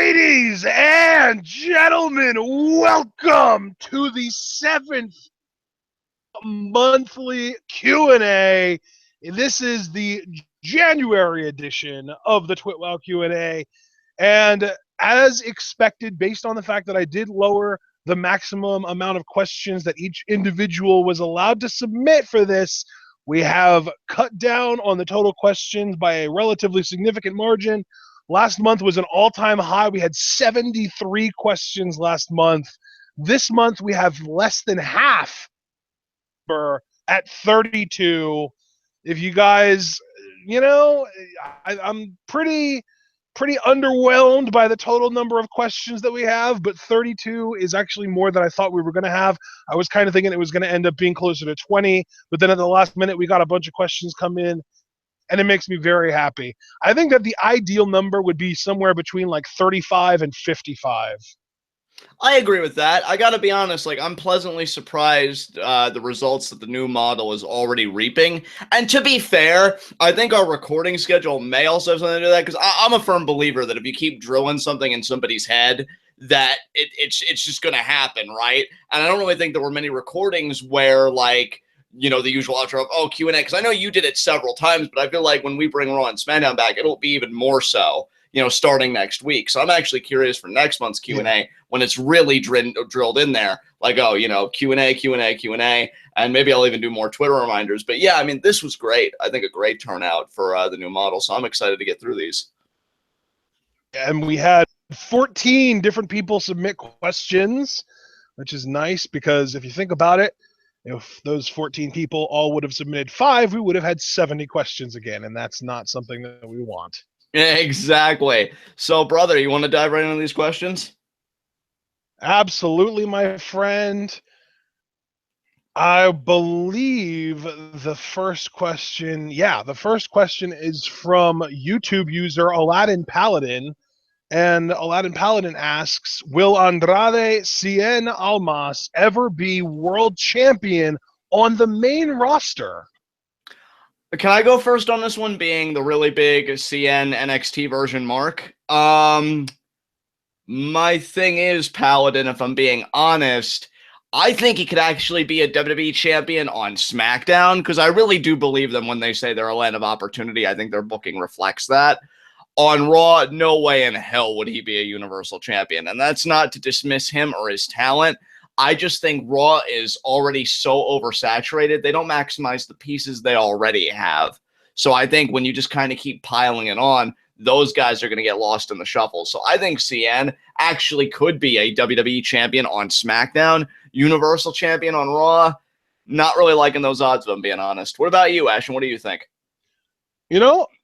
Ladies and gentlemen, welcome to the 7th monthly Q&A. This is the January edition of the TWitWoW Q&A. And as expected, based on the fact that I did lower the maximum amount of questions that each individual was allowed to submit for this, we have cut down on the total questions by a relatively significant margin. Last month was an all-time high. We had 73 questions last month. This month we have less than half at 32. If you guys, I'm pretty underwhelmed by the total number of questions that we have, but 32 is actually more than I thought we were going to have. I was kind of thinking it was going to end up being closer to 20, but then at the last minute we got a bunch of questions come in, and it makes me very happy. I think that the ideal number would be somewhere between like 35 and 55. I agree with that. I got to be honest, I'm pleasantly surprised the results that the new model is already reaping. And to be fair, I think our recording schedule may also have something to do with that, because I'm a firm believer that if you keep drilling something in somebody's head, that it's just going to happen, right? And I don't really think there were many recordings where, the usual outro of, Q&A, because I know you did it several times, but I feel like when we bring Raw and SmackDown back, it'll be even more so, starting next week. So I'm actually curious for next month's Q&A when it's really drilled in there, Q&A, and maybe I'll even do more Twitter reminders. But yeah, I mean, this was great. I think a great turnout for the new model, so I'm excited to get through these. And we had 14 different people submit questions, which is nice, because if you think about it, if those 14 people all would have submitted 5, we would have had 70 questions again, and that's not something that we want. Exactly. So, brother, you want to dive right into these questions? Absolutely, my friend. I believe the first question is from YouTube user Aladdin Paladin. And Aladdin Paladin asks, will Andrade Cien Almas ever be world champion on the main roster? Can I go first on this one, being the really big CN NXT version mark? My thing is, Paladin, if I'm being honest, I think he could actually be a WWE champion on SmackDown, because I really do believe them when they say they're a land of opportunity. I think their booking reflects that. On Raw, no way in hell would he be a Universal Champion. And that's not to dismiss him or his talent. I just think Raw is already so oversaturated. They don't maximize the pieces they already have. So I think when you just kind of keep piling it on, those guys are going to get lost in the shuffle. So I think CN actually could be a WWE champion on SmackDown, Universal Champion on Raw. Not really liking those odds, if I'm being honest. What about you, Ashton? What do you think?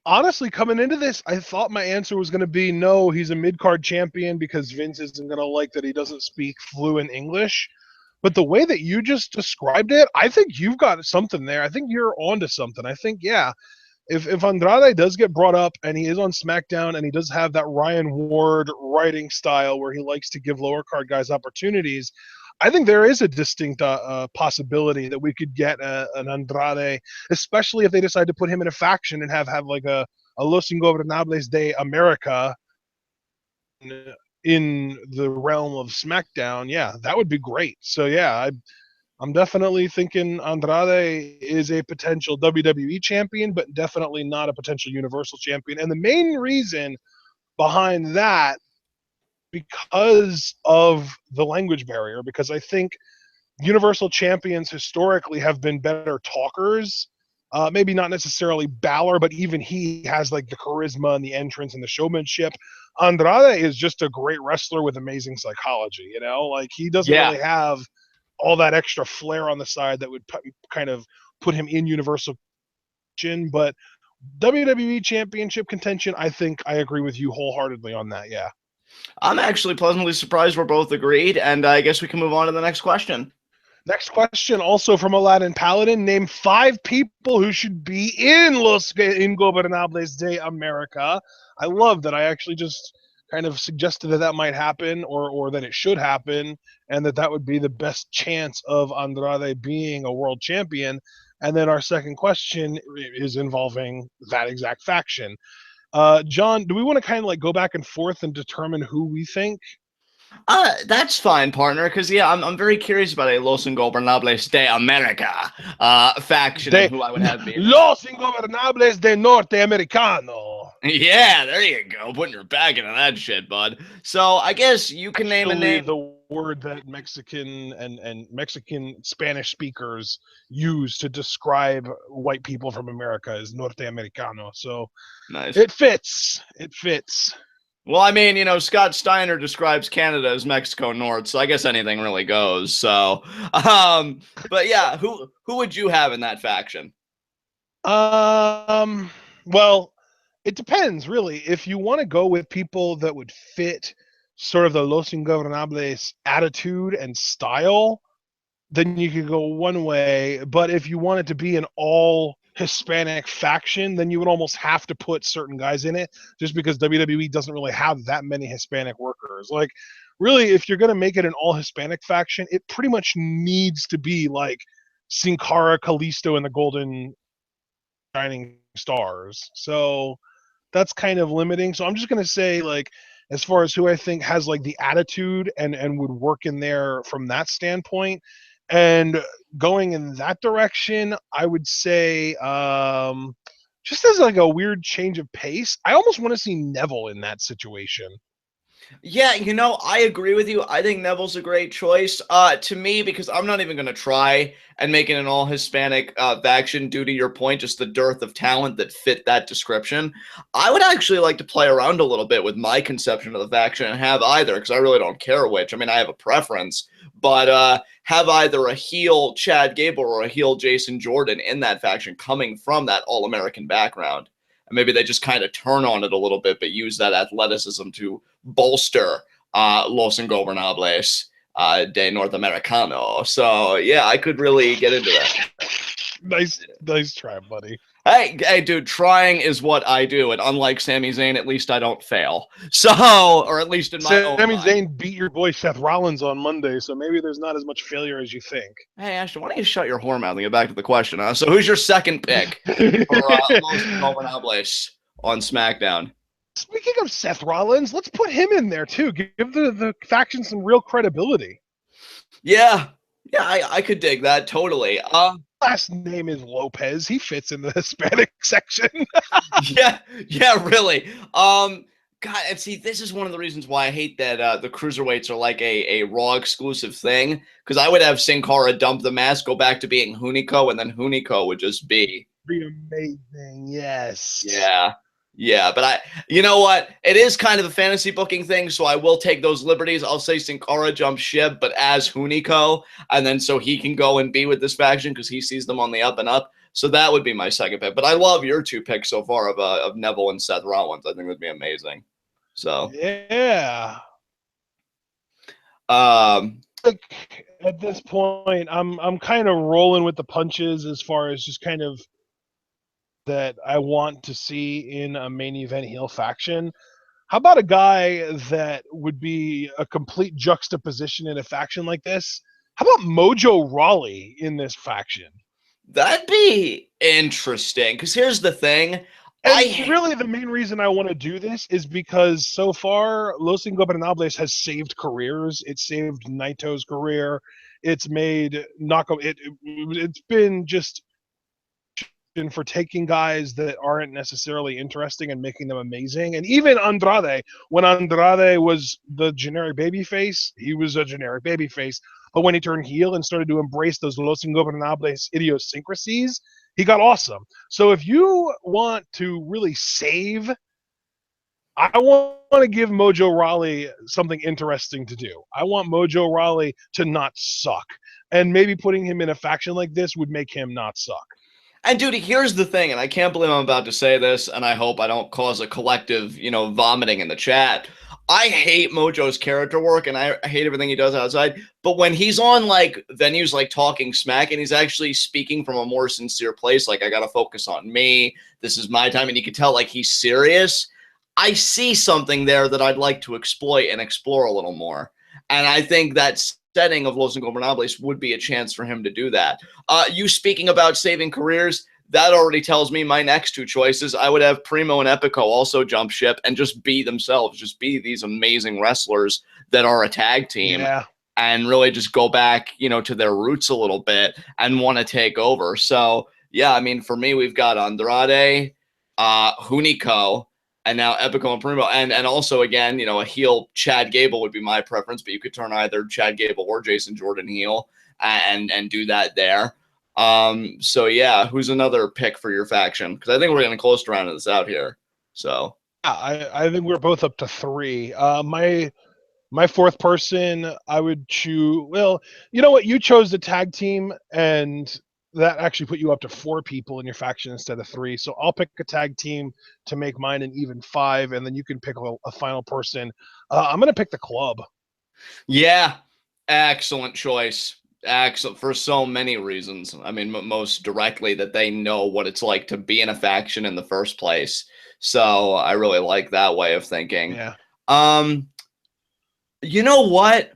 Honestly, coming into this, I thought my answer was going to be no, he's a mid-card champion, because Vince isn't going to like that he doesn't speak fluent English. But the way that you just described it, I think you've got something there. I think you're onto something. I think, if Andrade does get brought up and he is on SmackDown and he does have that Ryan Ward writing style where he likes to give lower card guys opportunities, I think there is a distinct possibility that we could get an Andrade, especially if they decide to put him in a faction and have like a Los Ingobernables de America in the realm of SmackDown. Yeah, that would be great. So yeah, I'm definitely thinking Andrade is a potential WWE champion, but definitely not a potential Universal champion. And the main reason behind that, because of the language barrier, because I think Universal champions historically have been better talkers. Maybe not necessarily Balor, but even he has like the charisma and the entrance and the showmanship. Andrade is just a great wrestler with amazing psychology, he doesn't really have all that extra flair on the side that would kind of put him in Universal, but WWE championship contention, I think I agree with you wholeheartedly on that. Yeah. I'm actually pleasantly surprised we're both agreed, and I guess we can move on to the next question. Next question, also from Aladdin Paladin. Name 5 people who should be in Los Ingobernables de America. I love that I actually just kind of suggested that might happen, or that it should happen, and that would be the best chance of Andrade being a world champion. And then our second question is involving that exact faction. John, do we want to kind of like go back and forth and determine who we think? That's fine, partner. Because yeah, I'm very curious about a Los Ingobernables de America faction and De who I would have be in it. Los Ingobernables de Norteamericano. Yeah, there you go. Putting your back into that shit, bud. So I guess you can name a Actually, name. the word that Mexican and Mexican Spanish speakers use to describe white people from America is Norteamericano. So Nice. it fits. It fits. Well, I mean, you know, Scott Steiner describes Canada as Mexico North, so I guess anything really goes. So, but yeah, who would you have in that faction? Well, it depends really. If you want to go with people that would fit sort of the Los Ingobernables attitude and style, then you could go one way. But if you want it to be an all Hispanic faction, then you would almost have to put certain guys in it, just because WWE doesn't really have that many Hispanic workers. Like, really, if you're going to make it an all Hispanic faction, it pretty much needs to be like Sin Cara, Kalisto, and the Golden Shining Stars. So that's kind of limiting. So I'm just going to say, like, as far as who I think has like the attitude and would work in there from that standpoint, and going in that direction, I would say, just as like a weird change of pace, I almost want to see Neville in that situation. Yeah, you know, I agree with you. I think Neville's a great choice. To me, because I'm not even going to try and make it an all Hispanic faction due to your point, just the dearth of talent that fit that description. I would actually like to play around a little bit with my conception of the faction and have either, because I really don't care which. I mean, I have a preference, but have either a heel Chad Gable or a heel Jason Jordan in that faction coming from that all American background. And maybe they just kind of turn on it a little bit, but use that athleticism to bolster Los Ingobernables de Norteamericano. So yeah, I could really get into that. Nice try, buddy. Hey, dude, trying is what I do, and unlike Sami Zayn, at least I don't fail. So, or at least in my own Sami mind. Zayn beat your boy Seth Rollins on Monday, so maybe there's not as much failure as you think. Hey, Ashton, why don't you shut your whore mouth and get back to the question, huh? So, who's your second pick for Los Ingobernables on SmackDown? Speaking of Seth Rollins, let's put him in there too. Give the faction some real credibility. Yeah, I could dig that totally. Last name is Lopez. He fits in the Hispanic section. yeah, really. God, and see, this is one of the reasons why I hate that the cruiserweights are like a Raw exclusive thing. Because I would have Sin Cara dump the mask, go back to being Hunico, and then Hunico would just be amazing. Yes. Yeah, but you know what? It is kind of a fantasy booking thing, so I will take those liberties. I'll say Sin Cara jump ship, but as Hunico, and then so he can go and be with this faction because he sees them on the up and up. So that would be my second pick. But I love your two picks so far of Neville and Seth Rollins. I think would be amazing. So yeah. Like at this point, I'm kind of rolling with the punches as far as just kind of that I want to see in a main event heel faction. How about a guy that would be a complete juxtaposition in a faction like this? How about Mojo Rawley in this faction? That'd be interesting, because here's the thing. And really, the main reason I want to do this is because so far, Los Ingobernables has saved careers. It saved Naito's career. It's made Nako. It's been just for taking guys that aren't necessarily interesting and making them amazing. And even Andrade, when Andrade was the generic babyface, he was a generic babyface. But when he turned heel and started to embrace those Los Ingobernables idiosyncrasies, he got awesome. So if you want to really save, I want to give Mojo Rawley something interesting to do. I want Mojo Rawley to not suck. And maybe putting him in a faction like this would make him not suck. And dude, here's the thing, and I can't believe I'm about to say this, and I hope I don't cause a collective, vomiting in the chat. I hate Mojo's character work, and I hate everything he does outside. But when he's on like venues like Talking Smack, and he's actually speaking from a more sincere place, like I gotta focus on me. This is my time, and you can tell like he's serious. I see something there that I'd like to exploit and explore a little more. And I think that's setting of Los Ingobernables would be a chance for him to do that. You speaking about saving careers, that already tells me my next two choices. I would have Primo and Epico also jump ship and just be themselves, just be these amazing wrestlers that are a tag team. Yeah. And really just go back, to their roots a little bit and want to take over. So, yeah, I mean, for me, we've got Andrade, Hunico, and now Epico and Primo. And also, again, a heel Chad Gable would be my preference, but you could turn either Chad Gable or Jason Jordan heel and do that there. So, yeah, who's another pick for your faction? Because I think we're getting close to rounding this out here. So, I think we're both up to 3. My fourth person, I would choose. Well, you know what? You chose the tag team, and that actually put you up to 4 people in your faction instead of 3. So I'll pick a tag team to make mine an even 5, and then you can pick a final person. I'm going to pick the club. Yeah, excellent choice. Excellent for so many reasons. I mean, most directly that they know what it's like to be in a faction in the first place. So I really like that way of thinking. Yeah. You know what?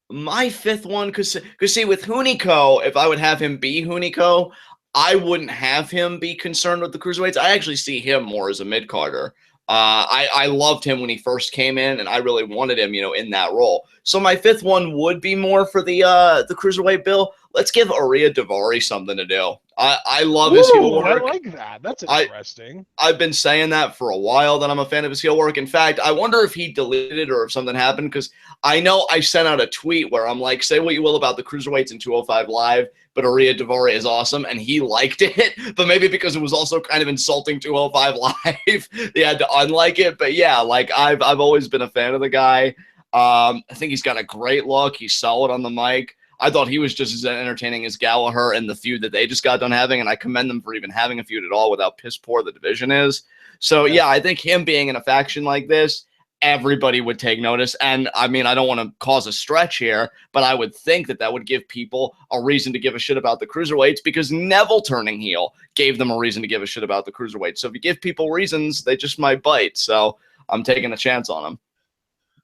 My fifth one, because see, with Hunico, if I would have him be Hunico, I wouldn't have him be concerned with the cruiserweights. I actually see him more as a mid-carder. I loved him when he first came in, and I really wanted him, in that role. So my fifth one would be more for the cruiserweight bill. Let's give Aria Davari something to do. I love his heel work. I like that. That's interesting. I've been saying that for a while, that I'm a fan of his heel work. In fact, I wonder if he deleted it or if something happened, because I know I sent out a tweet where I'm like, say what you will about the cruiserweights in 205 Live, but Aria Davari is awesome, and he liked it. But maybe because it was also kind of insulting 205 Live, they had to unlike it. But yeah, like I've always been a fan of the guy. I think he's got a great look. He's solid on the mic. I thought he was just as entertaining as Gallagher in the feud that they just got done having, and I commend them for even having a feud at all with how piss poor the division is. So, yeah, I think him being in a faction like this, everybody would take notice. And, I mean, I don't want to cause a stretch here, but I would think that would give people a reason to give a shit about the cruiserweights, because Neville turning heel gave them a reason to give a shit about the cruiserweights. So if you give people reasons, they just might bite. So I'm taking a chance on them.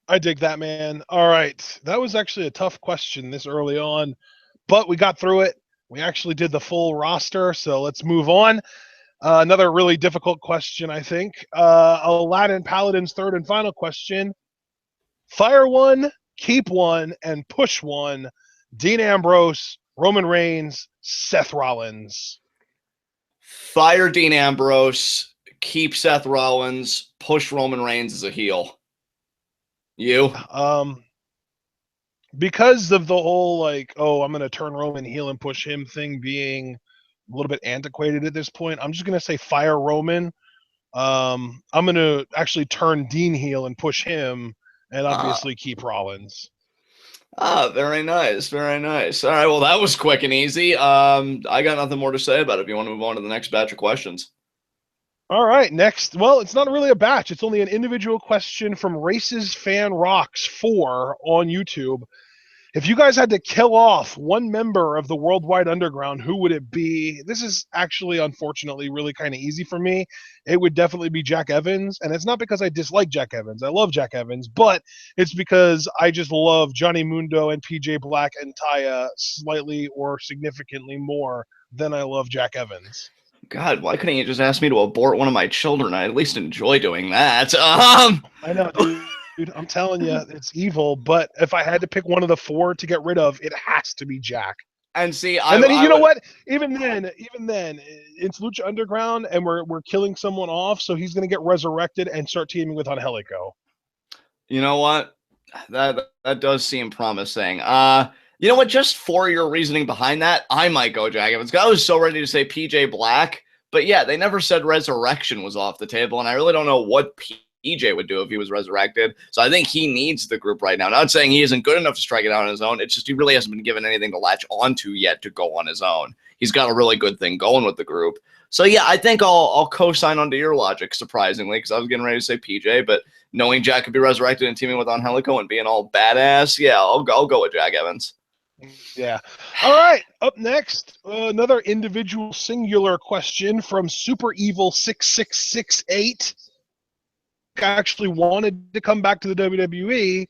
I dig that, man. All right. That was actually a tough question this early on, but we got through it. We actually did the full roster, so let's move on. Another really difficult question, I think. Aladdin Paladin's third and final question. Fire one, keep one, and push one. Dean Ambrose, Roman Reigns, Seth Rollins. Fire Dean Ambrose, keep Seth Rollins, push Roman Reigns as a heel. You? Because of the whole, like, I'm going to turn Roman heel and push him thing being a little bit antiquated at this point, I'm just going to say fire Roman. I'm going to actually turn Dean heel and push him, and obviously keep Rollins. Very nice. Very nice. All right, well, that was quick and easy. I got nothing more to say about it if you want to move on to the next batch of questions. All right, next. Well, it's not really a batch. It's only an individual question from Races Fan Rocks 4 on YouTube. If you guys had to kill off one member of the Worldwide Underground, who would it be? This is actually, unfortunately, really kind of easy for me. It would definitely be Jack Evans, and it's not because I dislike Jack Evans. I love Jack Evans, but it's because I just love Johnny Mundo and PJ Black and Taya slightly or significantly more than I love Jack Evans. God, why couldn't you just ask me to abort one of my children? I at least enjoy doing that. I know, dude, I'm telling you, it's evil. But if I had to pick one of the 4 to get rid of, it has to be Jack. And see, you know what? Even then, it's Lucha Underground, and we're killing someone off, so he's gonna get resurrected and start teaming with Angelico. You know what? That does seem promising. You know what? Just for your reasoning behind that, I might go Jack Evans. I was so ready to say PJ Black, but yeah, they never said resurrection was off the table, and I really don't know what PJ would do if he was resurrected. So I think he needs the group right now. Not saying he isn't good enough to strike it out on his own. It's just he really hasn't been given anything to latch onto yet to go on his own. He's got a really good thing going with the group. So yeah, I think I'll co-sign onto your logic, surprisingly, because I was getting ready to say PJ, but knowing Jack could be resurrected and teaming with Angelico and being all badass, yeah, I'll go with Jack Evans. Yeah. All right. Up next, another individual singular question from Super Evil 6668. Actually wanted to come back to the WWE.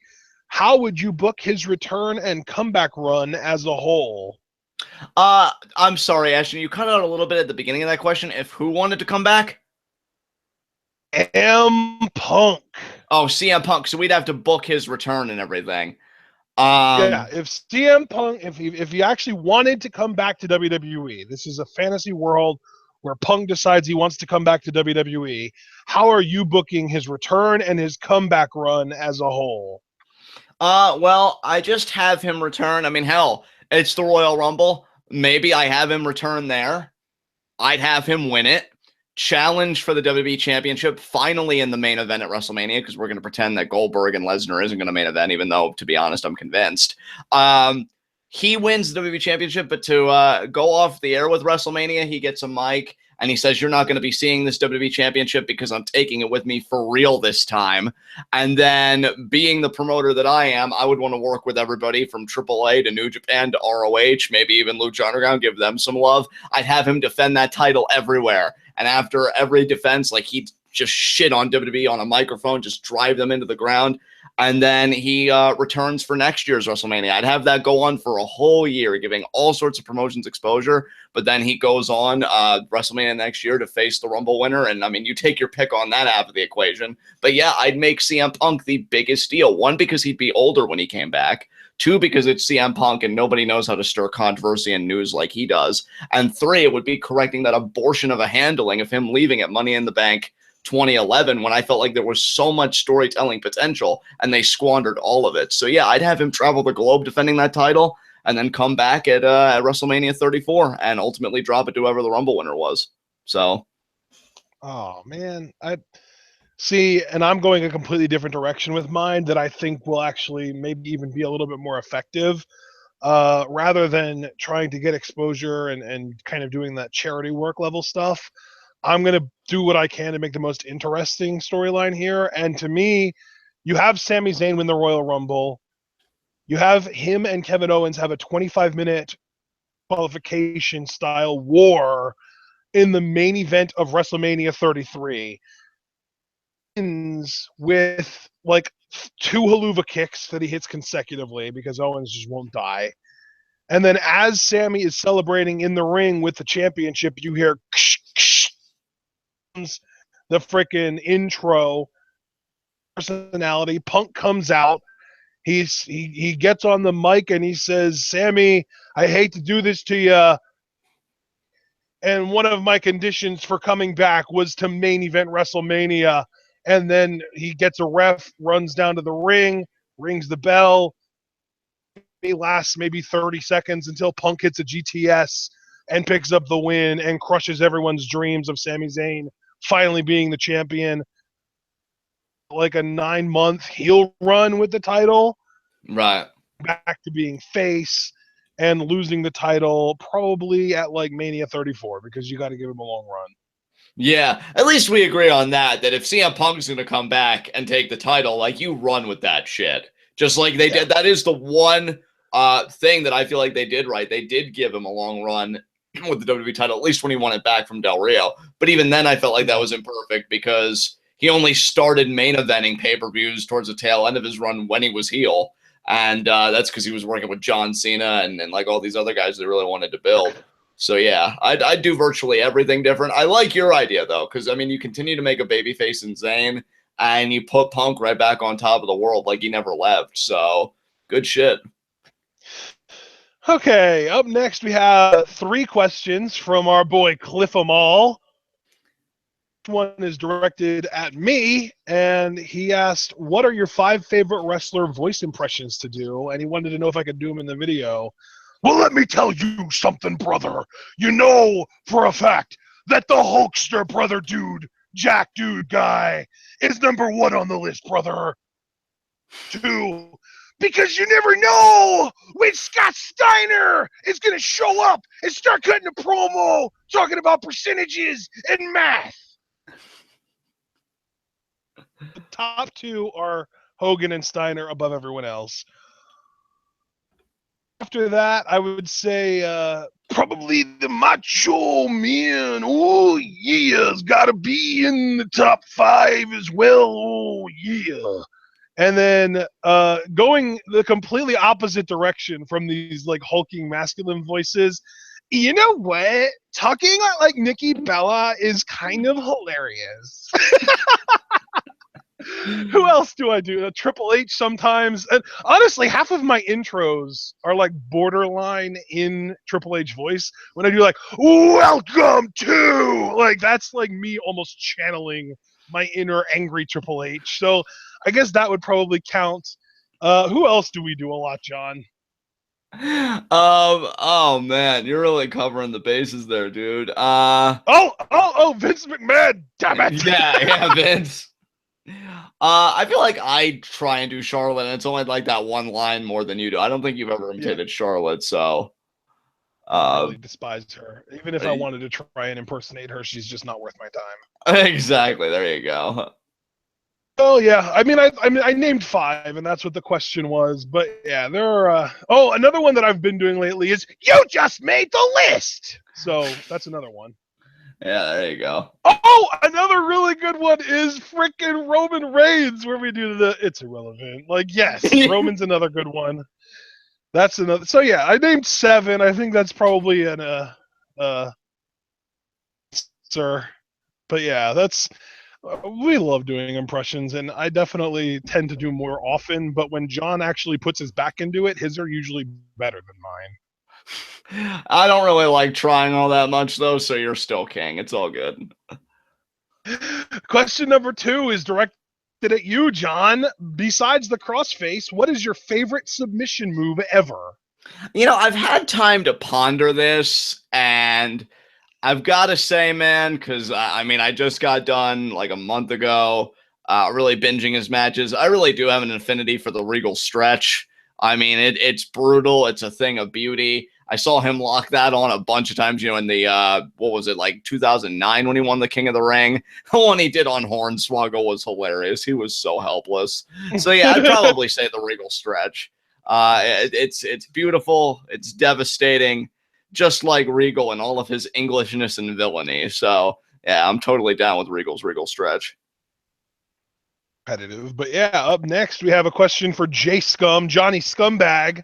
How would you book his return and comeback run as a whole? I'm sorry, Ashton, you cut out a little bit at the beginning of that question. If who wanted to come back? Punk. Oh, CM Punk. So we'd have to book his return and everything. Yeah, if CM Punk, if he actually wanted to come back to WWE, this is a fantasy world where Punk decides he wants to come back to WWE. How are you booking his return and his comeback run as a whole? Well, I just have him return. I mean, hell, it's the Royal Rumble. Maybe I have him return there. I'd have him win it. Challenge for the WWE Championship finally in the main event at WrestleMania, because we're going to pretend that Goldberg and Lesnar isn't going to main event, even though, to be honest, I'm convinced. He wins the WWE Championship, but to go off the air with WrestleMania, he gets a mic and he says, "You're not going to be seeing this WWE Championship because I'm taking it with me for real this time." And then, being the promoter that I am, I would want to work with everybody from AAA to New Japan to ROH, maybe even Lucha Underground, give them some love. I'd have him defend that title everywhere. And after every defense, like, he'd just shit on WWE on a microphone, just drive them into the ground. And then he returns for next year's WrestleMania. I'd have that go on for a whole year, giving all sorts of promotions exposure. But then he goes on WrestleMania next year to face the Rumble winner. And I mean, you take your pick on that half of the equation. But yeah, I'd make CM Punk the biggest deal. One, because he'd be older when he came back. Two, because it's CM Punk and nobody knows how to stir controversy and news like he does. And three, it would be correcting that abortion of a handling of him leaving at Money in the Bank 2011, when I felt like there was so much storytelling potential and they squandered all of it. So yeah, I'd have him travel the globe defending that title and then come back at WrestleMania 34 and ultimately drop it to whoever the Rumble winner was. So, oh man, I see, and I'm going a completely different direction with mine that I think will actually maybe even be a little bit more effective. Rather than trying to get exposure and kind of doing that charity work level stuff, I'm going to do what I can to make the most interesting storyline here. And to me, you have Sami Zayn win the Royal Rumble. You have him and Kevin Owens have a 25-minute qualification style war in the main event of WrestleMania 33. Ends with like 2 haluva kicks that he hits consecutively because Owens just won't die. And then as Sammy is celebrating in the ring with the championship, you hear ksh, ksh, the freaking intro personality. Punk comes out. He gets on the mic and he says, "Sammy, I hate to do this to you. And one of my conditions for coming back was to main event WrestleMania." And then he gets a ref, runs down to the ring, rings the bell. It lasts maybe 30 seconds until Punk hits a GTS and picks up the win and crushes everyone's dreams of Sami Zayn finally being the champion. Like a 9-month heel run with the title, right. back to being face and losing the title probably at like Mania 34 because you got to give him a long run. Yeah, at least we agree on that if CM Punk's going to come back and take the title, like, you run with that shit. Just like they did. That is the one thing that I feel like they did right. They did give him a long run with the WWE title, at least when he won it back from Del Rio. But even then, I felt like that was imperfect because he only started main eventing pay-per-views towards the tail end of his run when he was heel. And that's because he was working with John Cena and like all these other guys they really wanted to build. So yeah, I'd do virtually everything different. I like your idea though, because I mean, you continue to make a babyface in Zayn, and you put Punk right back on top of the world like he never left. So good shit. Okay, up next we have 3 questions from our boy Cliff Amal. One is directed at me, and he asked, "What are your 5 favorite wrestler voice impressions to do?" And he wanted to know if I could do them in the video. Well, let me tell you something, brother. You know for a fact that the Hulkster brother dude, Jack Dude guy, is number 1 on the list, brother. 2, because you never know when Scott Steiner is going to show up and start cutting a promo talking about percentages and math. The top 2 are Hogan and Steiner above everyone else. After that, I would say probably the Macho Man. Oh, yeah, it's got to be in the top 5 as well. Oh, yeah. And then going the completely opposite direction from these like hulking masculine voices. You know what? Talking like Nikki Bella is kind of hilarious. Who else do I do? Triple H sometimes. And honestly, half of my intros are like borderline in Triple H voice. When I do like "Welcome to," like that's like me almost channeling my inner angry Triple H. So I guess that would probably count. Who else do we do a lot, John? Oh man, you're really covering the bases there, dude. Oh, Vince McMahon. Damn it. Yeah, Vince. I feel like I try and do Charlotte, and it's only like that one line more than you do. I don't think you've ever imitated Charlotte, so I really despise her. Even if I wanted to try and impersonate her, she's just not worth my time. exactly. There you go. Oh yeah, I mean, I named 5, and that's what the question was. But yeah, there are. Another one that I've been doing lately is "You just made the list." So that's another one. Yeah, there you go. Oh, another really good one is freaking Roman Reigns, where we do the "It's irrelevant." Like, yes, Roman's another good one. That's another. So yeah, I named 7. I think that's probably an sir. But yeah, that's. We love doing impressions, and I definitely tend to do more often. But when John actually puts his back into it, his are usually better than mine. I don't really like trying all that much, though, so you're still king. It's all good. Question number 2 is directed at you, John. Besides the crossface, what is your favorite submission move ever? You know, I've had time to ponder this, and I've got to say, man, because I mean, I just got done like a month ago, really binging his matches. I really do have an affinity for the Regal stretch. I mean, it's brutal. It's a thing of beauty. I saw him lock that on a bunch of times, you know, in the, what was it, like 2009 when he won the King of the Ring? The one he did on Hornswoggle was hilarious. He was so helpless. So, yeah, I'd probably say the Regal stretch. It's beautiful. It's devastating, just like Regal and all of his Englishness and villainy. So, yeah, I'm totally down with Regal's Regal stretch. Competitive. But yeah, up next, we have a question for J Scum, Johnny Scumbag.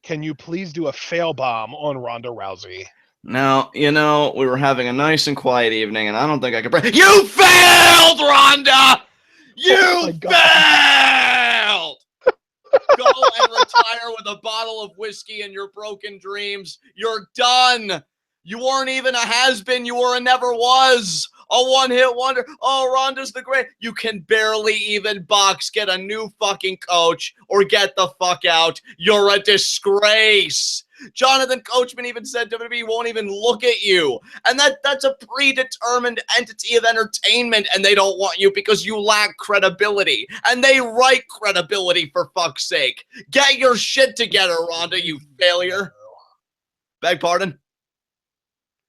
Can you please do a fail bomb on Ronda Rousey? Now, you know, we were having a nice and quiet evening, and I don't think I could break. You failed, Ronda! You failed! Go and retire with a bottle of whiskey and your broken dreams. You're done. You weren't even a has-been. You were a never was. A one-hit wonder. Oh, Ronda's the great. You can barely even box. Get a new fucking coach or get the fuck out. You're a disgrace. Jonathan Coachman even said WWE won't even look at you. And that's a predetermined entity of entertainment, and they don't want you because you lack credibility. And they write credibility, for fuck's sake. Get your shit together, Ronda, you failure. Beg pardon?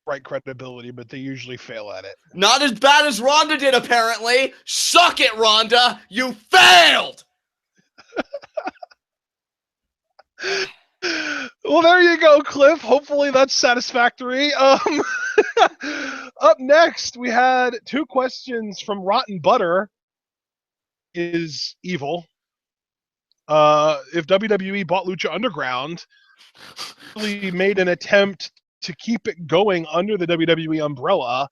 Right credibility, but they usually fail at it. Not as bad as Ronda did, apparently. Suck it, Ronda. You failed. Well, there you go, Cliff. Hopefully that's satisfactory. Up next, we had 2 questions from Rotten Butter. Is evil. If WWE bought Lucha Underground, really made an attempt to keep it going under the WWE umbrella,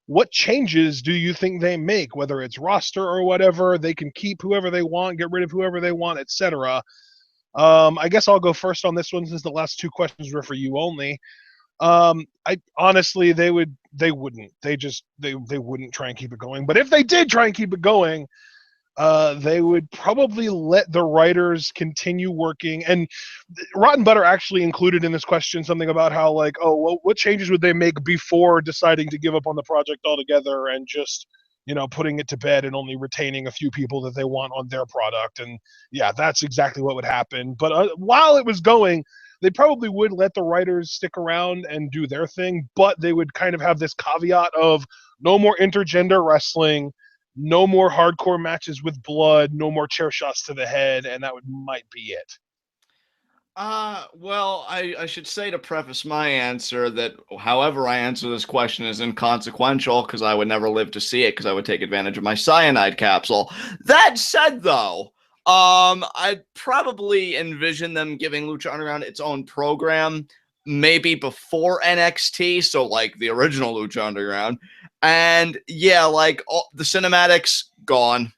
what changes do you think they make? Whether it's roster or whatever, they can keep whoever they want, get rid of whoever they want, etc. I guess I'll go first on this one since the last 2 questions were for you only. I honestly, they wouldn't. They wouldn't try and keep it going. But if they did try and keep it going, they would probably let the writers continue working. And Rotten Butter actually included in this question something about how, like, oh, well, what changes would they make before deciding to give up on the project altogether and just, you know, putting it to bed and only retaining a few people that they want on their product. And yeah, that's exactly what would happen. But while it was going, they probably would let the writers stick around and do their thing, but they would kind of have this caveat of no more intergender wrestling, no more hardcore matches with blood, no more chair shots to the head, and that might be it. Well, I should say to preface my answer that however I answer this question is inconsequential because I would never live to see it because I would take advantage of my cyanide capsule. That said, though, I'd probably envision them giving Lucha Underground its own program, maybe before NXT, so like the original Lucha Underground. And yeah, like all, the cinematics gone,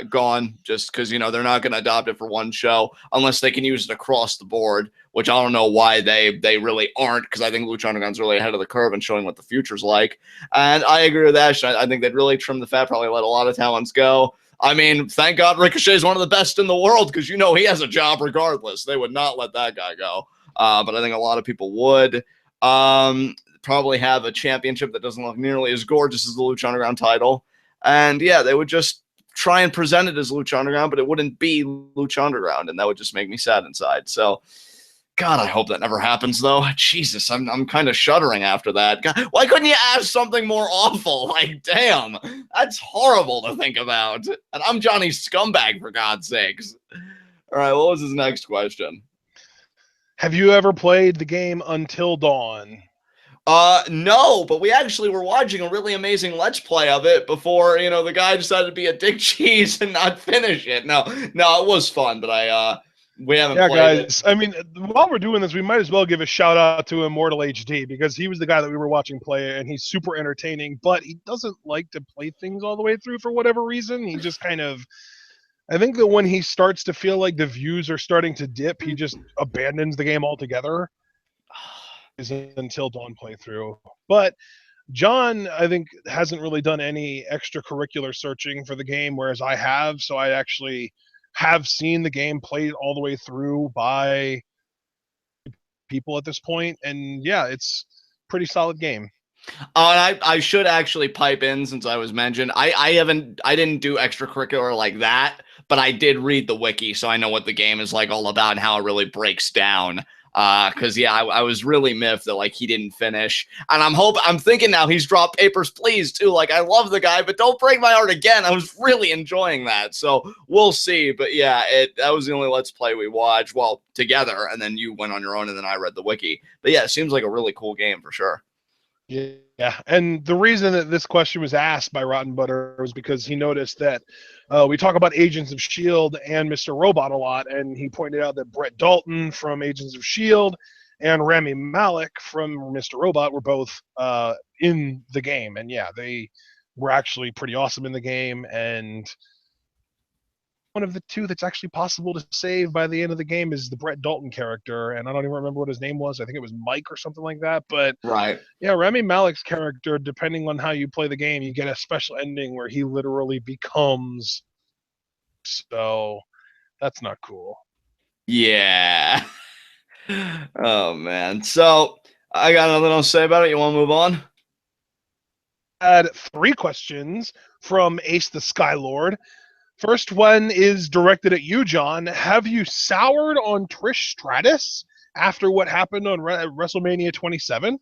gone just because they're not going to adopt it for one show unless they can use it across the board, which I don't know why they really aren't, because I think Lucha Underground's really ahead of the curve and showing what the future's like. And I agree with Ash. I think they'd really trim the fat, probably let a lot of talents go. I mean, thank God Ricochet is one of the best in the world because he has a job regardless. They would not let that guy go. But I think a lot of people would. Probably have a championship that doesn't look nearly as gorgeous as the Lucha Underground title. And yeah, they would just try and present it as Lucha Underground, but it wouldn't be Lucha Underground, and that would just make me sad inside. So, God, I hope that never happens, though. Jesus, I'm kind of shuddering after that. God, why couldn't you ask something more awful? Like, damn, that's horrible to think about. And I'm Johnny Scumbag, for God's sakes. All right, what was his next question? Have you ever played the game Until Dawn? No, but we actually were watching a really amazing Let's Play of it before, the guy decided to be a dick cheese and not finish it. No, it was fun, but we haven't played guys. it. I mean, while we're doing this, we might as well give a shout out to Immortal HD because he was the guy that we were watching play, and he's super entertaining. But he doesn't like to play things all the way through for whatever reason. He just kind of, I think that when he starts to feel like the views are starting to dip, he just abandons the game altogether. Is Until Dawn playthrough, but John, I think, hasn't really done any extracurricular searching for the game, whereas I have. So I actually have seen the game played all the way through by people at this point, and yeah, it's pretty solid game. And I should actually pipe in since I was mentioned. I didn't do extracurricular like that, but I did read the wiki, so I know what the game is like all about and how it really breaks down. Because yeah, I was really miffed that like he didn't finish, and I'm thinking now he's dropped Papers, Please too. Like I love the guy, but don't break my heart again. I was really enjoying that, so we'll see. But yeah, that was the only Let's Play we watched, well, together, and then you went on your own, and then I read the wiki. But yeah, it seems like a really cool game for sure. Yeah, and the reason that this question was asked by Rotten Butter was because he noticed that we talk about Agents of S.H.I.E.L.D. and Mr. Robot a lot, and he pointed out that Brett Dalton from Agents of S.H.I.E.L.D. and Rami Malek from Mr. Robot were both in the game, and yeah, they were actually pretty awesome in the game, and one of the two that's actually possible to save by the end of the game is the Brett Dalton character, and I don't even remember what his name was. I think it was Mike or something like that. But Right. yeah, Rami Malek's character, depending on how you play the game, you get a special ending where he literally becomes. So that's not cool. Yeah. Oh man. So I got nothing else to say about it. You want to move on? I had 3 questions from Ace the Skylord. First one is directed at you, John. Have you soured on Trish Stratus after what happened on WrestleMania 27?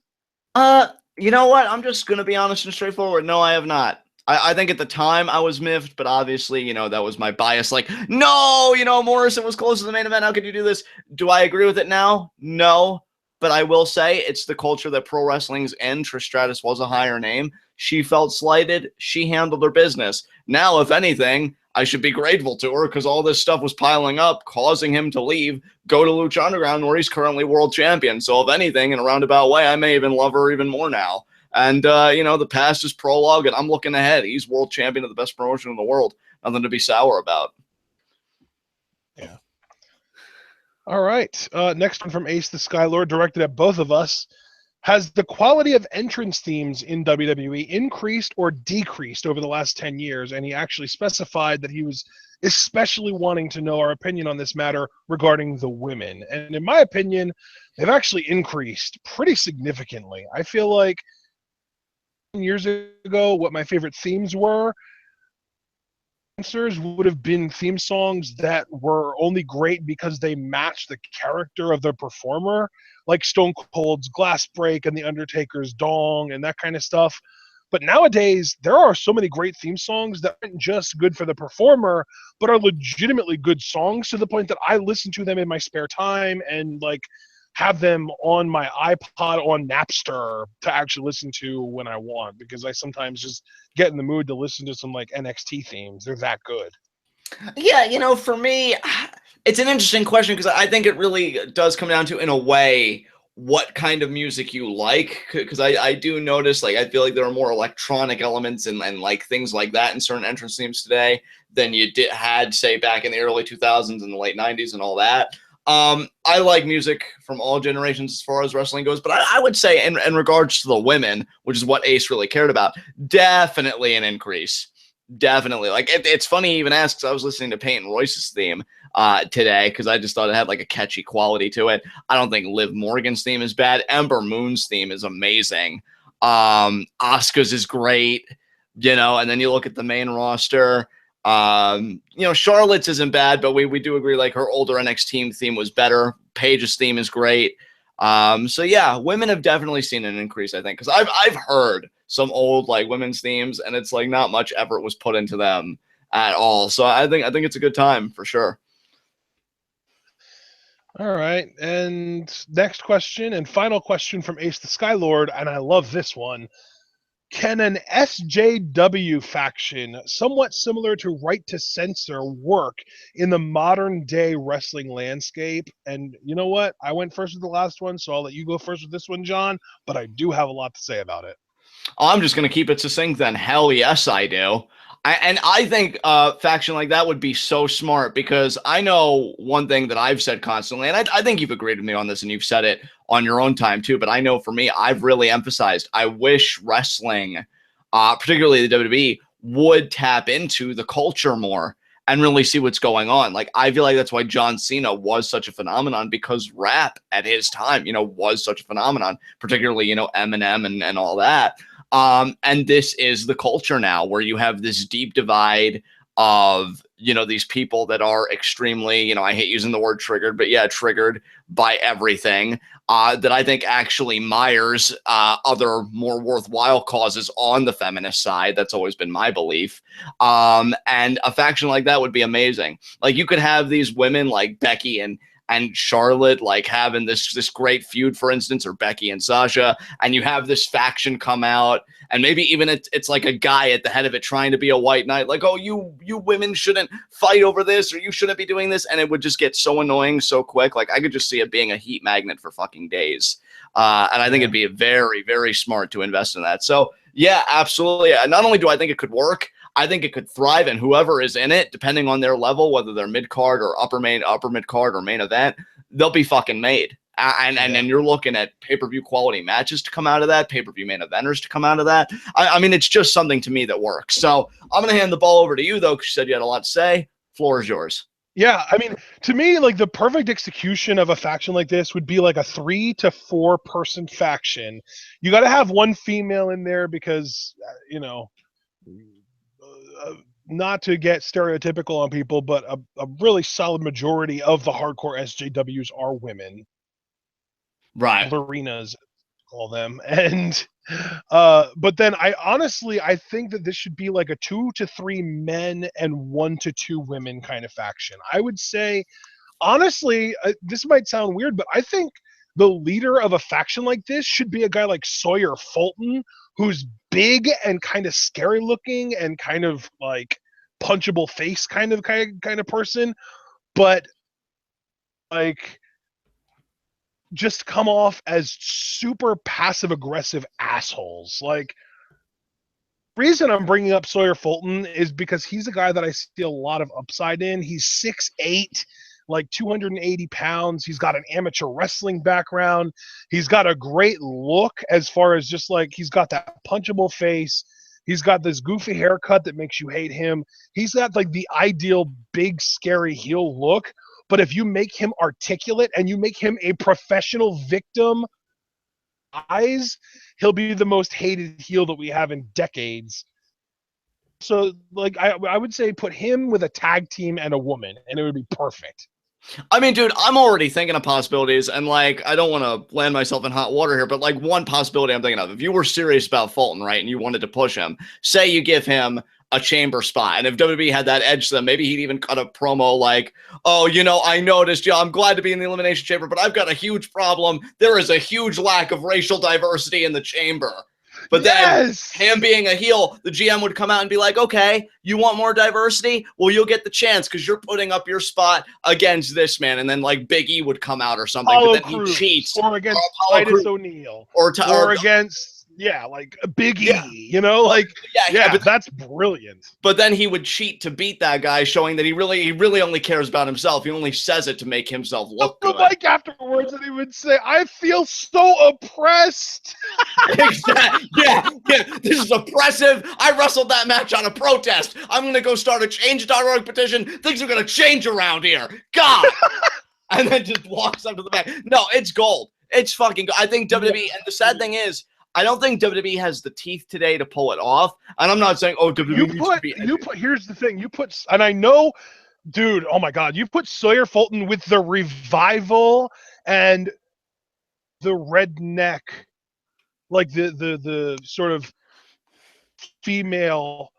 You know what? I'm just gonna be honest and straightforward. No, I have not. I think at the time I was miffed, but obviously, that was my bias. Like, no, Morrison was close to the main event. How could you do this? Do I agree with it now? No. But I will say it's the culture that pro wrestling's in. Trish Stratus was a higher name. She felt slighted. She handled her business. Now, if anything, I should be grateful to her because all this stuff was piling up, causing him to leave, go to Lucha Underground, where he's currently world champion. So, if anything, in a roundabout way, I may even love her even more now. And, the past is prologue, and I'm looking ahead. He's world champion of the best promotion in the world. Nothing to be sour about. Yeah. All right. Next one from Ace the Skylord, directed at both of us. Has the quality of entrance themes in WWE increased or decreased over the last 10 years? And he actually specified that he was especially wanting to know our opinion on this matter regarding the women. And in my opinion, they've actually increased pretty significantly. I feel like years ago, what my favorite themes were, answers would have been theme songs that were only great because they matched the character of the performer, like Stone Cold's Glass Break and The Undertaker's Dong and that kind of stuff. But nowadays, there are so many great theme songs that aren't just good for the performer, but are legitimately good songs to the point that I listen to them in my spare time and like have them on my iPod on Napster to actually listen to when I want, because I sometimes just get in the mood to listen to some like NXT themes. They're that good. Yeah, for me, it's an interesting question because I think it really does come down to, in a way, what kind of music you like. Because I do notice, like, I feel like there are more electronic elements and like things like that in certain entrance themes today than you had, say, back in the early 2000s and the late 90s and all that. I like music from all generations as far as wrestling goes, but I would say in regards to the women, which is what Ace really cared about, definitely an increase. Definitely. Like, it's funny he even asks. I was listening to Peyton Royce's theme today because I just thought it had like a catchy quality to it. I don't think Liv Morgan's theme is bad. Ember Moon's theme is amazing. Asuka's is great, and then you look at the main roster. Charlotte's isn't bad, but we do agree like her older NXT theme was better. Paige's theme is great. So yeah, women have definitely seen an increase, I think, because I've heard some old like women's themes, and it's like not much effort was put into them at all. So I think it's a good time for sure. All right, and next question and final question from Ace the Skylord, and I love this one. Can an SJW faction, somewhat similar to Right to Censor, work in the modern day wrestling landscape? And you know what? I went first with the last one, so I'll let you go first with this one, John, but I do have a lot to say about it. I'm just going to keep it succinct then. Hell yes, I do. I think a faction like that would be so smart, because I know one thing that I've said constantly, and I think you've agreed with me on this and you've said it on your own time too, but I know for me, I've really emphasized, I wish wrestling, particularly the WWE, would tap into the culture more and really see what's going on. Like, I feel like that's why John Cena was such a phenomenon, because rap at his time, was such a phenomenon, particularly, Eminem and all that. And this is the culture now, where you have this deep divide of, these people that are extremely, I hate using the word triggered, but yeah, triggered by everything, that I think actually mires other more worthwhile causes on the feminist side. That's always been my belief. And a faction like that would be amazing. Like, you could have these women like Becky and Charlotte like having this great feud, for instance, or Becky and Sasha, and you have this faction come out, and maybe even it's like a guy at the head of it trying to be a white knight, like, oh, you women shouldn't fight over this, or you shouldn't be doing this, and it would just get so annoying so quick. Like, I could just see it being a heat magnet for fucking days. And I think it'd be very, very smart to invest in that. So yeah, absolutely. Not only do I think it could work, I think it could thrive, and whoever is in it, depending on their level, whether they're mid card or upper mid card or main event, they'll be fucking made. And then you're looking at pay-per-view quality matches to come out of that, pay-per-view main eventers to come out of that. I mean, it's just something to me that works. So I'm going to hand the ball over to you, though, because you said you had a lot to say. Floor is yours. Yeah, I mean, to me, like, the perfect execution of a faction like this would be like a 3 to 4 person faction. You got to have one female in there because, not to get stereotypical on people, but a really solid majority of the hardcore SJWs are women. Right. Ballerinas, call them. And but then I think that this should be like a 2 to 3 men and 1 to 2 women kind of faction. I would say, honestly, this might sound weird, but I think the leader of a faction like this should be a guy like Sawyer Fulton, who's big and kind of scary looking and kind of like punchable face kind of person, but like just come off as super passive aggressive assholes. Like, reason I'm bringing up Sawyer Fulton is because he's a guy that I see a lot of upside in. He's 6'8", like 280 pounds. He's got an amateur wrestling background. He's got a great look as far as just like, he's got that punchable face. He's got this goofy haircut that makes you hate him. He's got like the ideal big scary heel look. But if you make him articulate and you make him a professional victim, he'll be the most hated heel that we have in decades. So, like, I would say put him with a tag team and a woman, and it would be perfect. I mean, dude, I'm already thinking of possibilities, and like, I don't want to land myself in hot water here, but like, one possibility I'm thinking of, if you were serious about Fulton, right, and you wanted to push him, say you give him a chamber spot, and if WWE had that edge to them, maybe he'd even cut a promo like, oh, you know, I noticed, yeah, I'm glad to be in the Elimination Chamber, but I've got a huge problem. There is a huge lack of racial diversity in the chamber. But then him being a heel, the GM would come out and be like, okay, you want more diversity? Well, you'll get the chance because you're putting up your spot against this man. And then like Big E would come out or something, Apollo but then Crews, he cheats. or against Titus O'Neil, or against like a Big E, you know, like yeah, that's brilliant. But then he would cheat to beat that guy, showing that he really only cares about himself. He only says it to make himself look good. Like afterwards, and he would say, "I feel so oppressed." Exactly. Yeah. This is oppressive. I wrestled that match on a protest. I'm gonna go start a change.org petition. Things are gonna change around here. God. And then just walks up to the back. No, it's gold. It's fucking gold. I think WWE, and the sad thing is, I don't think WWE has the teeth today to pull it off. And I'm not saying, oh, WWE here's the thing. And I know, dude, oh my God, you put Sawyer Fulton with the Revival and the Redneck, like the sort of female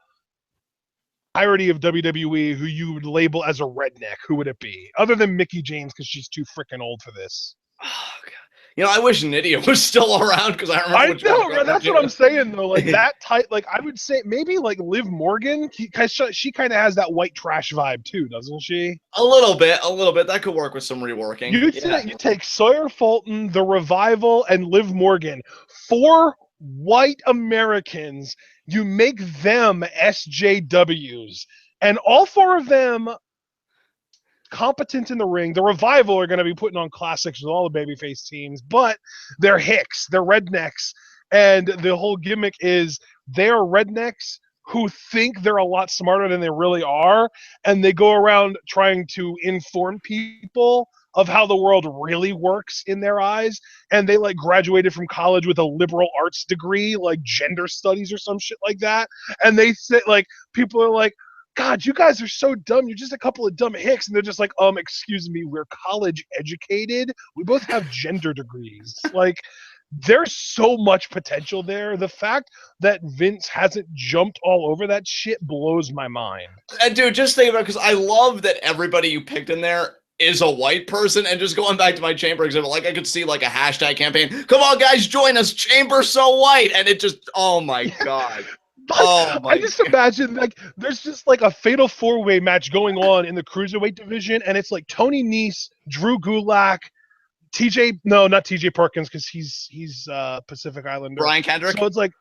entirety of WWE who you would label as a redneck. Who would it be? Other than Mickie James, because she's too freaking old for this. Oh, God. You know, I wish Nydia was still around because I remember. I know, that's what I'm saying though. Like that type, like I would say maybe like Liv Morgan. She kind of has that white trash vibe too, doesn't she? A little bit. That could work with some reworking. You take Sawyer Fulton, the Revival, and Liv Morgan, 4 white Americans. You make them SJWs, and all 4 of them competent in the ring. The Revival are going to be putting on classics with all the babyface teams, but they're hicks, they're rednecks, and the whole gimmick is they're rednecks who think they're a lot smarter than they really are, and they go around trying to inform people of how the world really works in their eyes, and they like graduated from college with a liberal arts degree, like gender studies or some shit like that, and they say, like, people are like, God, you guys are so dumb. You're just a couple of dumb hicks. And they're just like, excuse me, we're college educated. We both have gender degrees. Like, there's so much potential there. The fact that Vince hasn't jumped all over that shit blows my mind. And dude, just think about it, because I love that everybody you picked in there is a white person. And just going back to my Chamber example, like I could see like a hashtag campaign. Come on, guys, join us. Chamber so white. And it just, oh my God. I just imagine like there's just like a fatal 4-way match going on in the cruiserweight division, and it's like Tony Nese, Drew Gulak, not TJ Perkins because he's Pacific Islander. Brian Kendrick. So it's like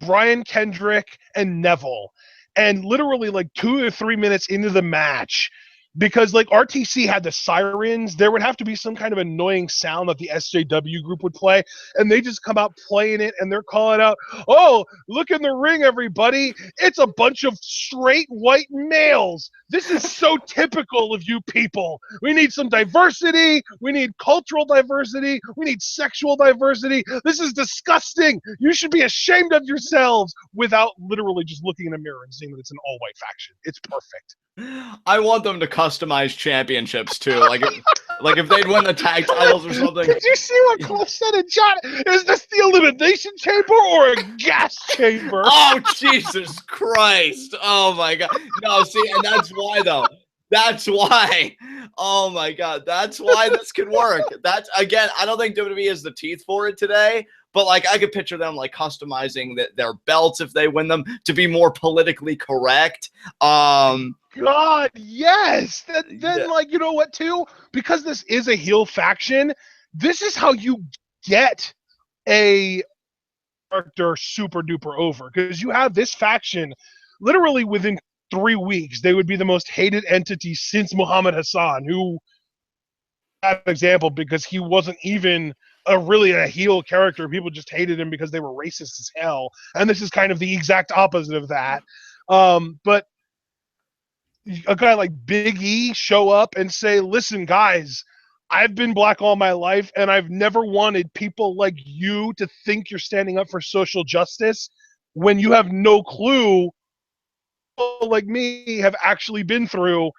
Brian Kendrick and Neville, and literally like 2 or 3 minutes into the match, because like RTC had the sirens, there would have to be some kind of annoying sound that the SJW group would play, and they just come out playing it, and they're calling out, "Oh, look in the ring, everybody! It's a bunch of straight white males. This is so typical of you people. We need some diversity. We need cultural diversity. We need sexual diversity. This is disgusting. You should be ashamed of yourselves," without literally just looking in a mirror and seeing that it's an all-white faction. It's perfect. I want them to customize championships too. Like if they'd win the tag titles or something. Did you see what Cliff said in John? Is this the elimination chamber or a gas chamber? Oh, Jesus Christ. Oh my God. No, see, and that's why though. That's why. Oh my God. That's why this could work. That's, again, I don't think WWE has the teeth for it today, but like I could picture them like customizing their belts if they win them to be more politically correct. God, yes. Then like, you know what too? Because this is a heel faction, this is how you get a character super duper over. Because you have this faction literally within 3 weeks, they would be the most hated entity since Muhammad Hassan, who had an example because he wasn't even really a heel character. People just hated him because they were racist as hell. And this is kind of the exact opposite of that. But a guy like Big E show up and say, "Listen, guys, I've been black all my life, and I've never wanted people like you to think you're standing up for social justice when you have no clue like me have actually been through,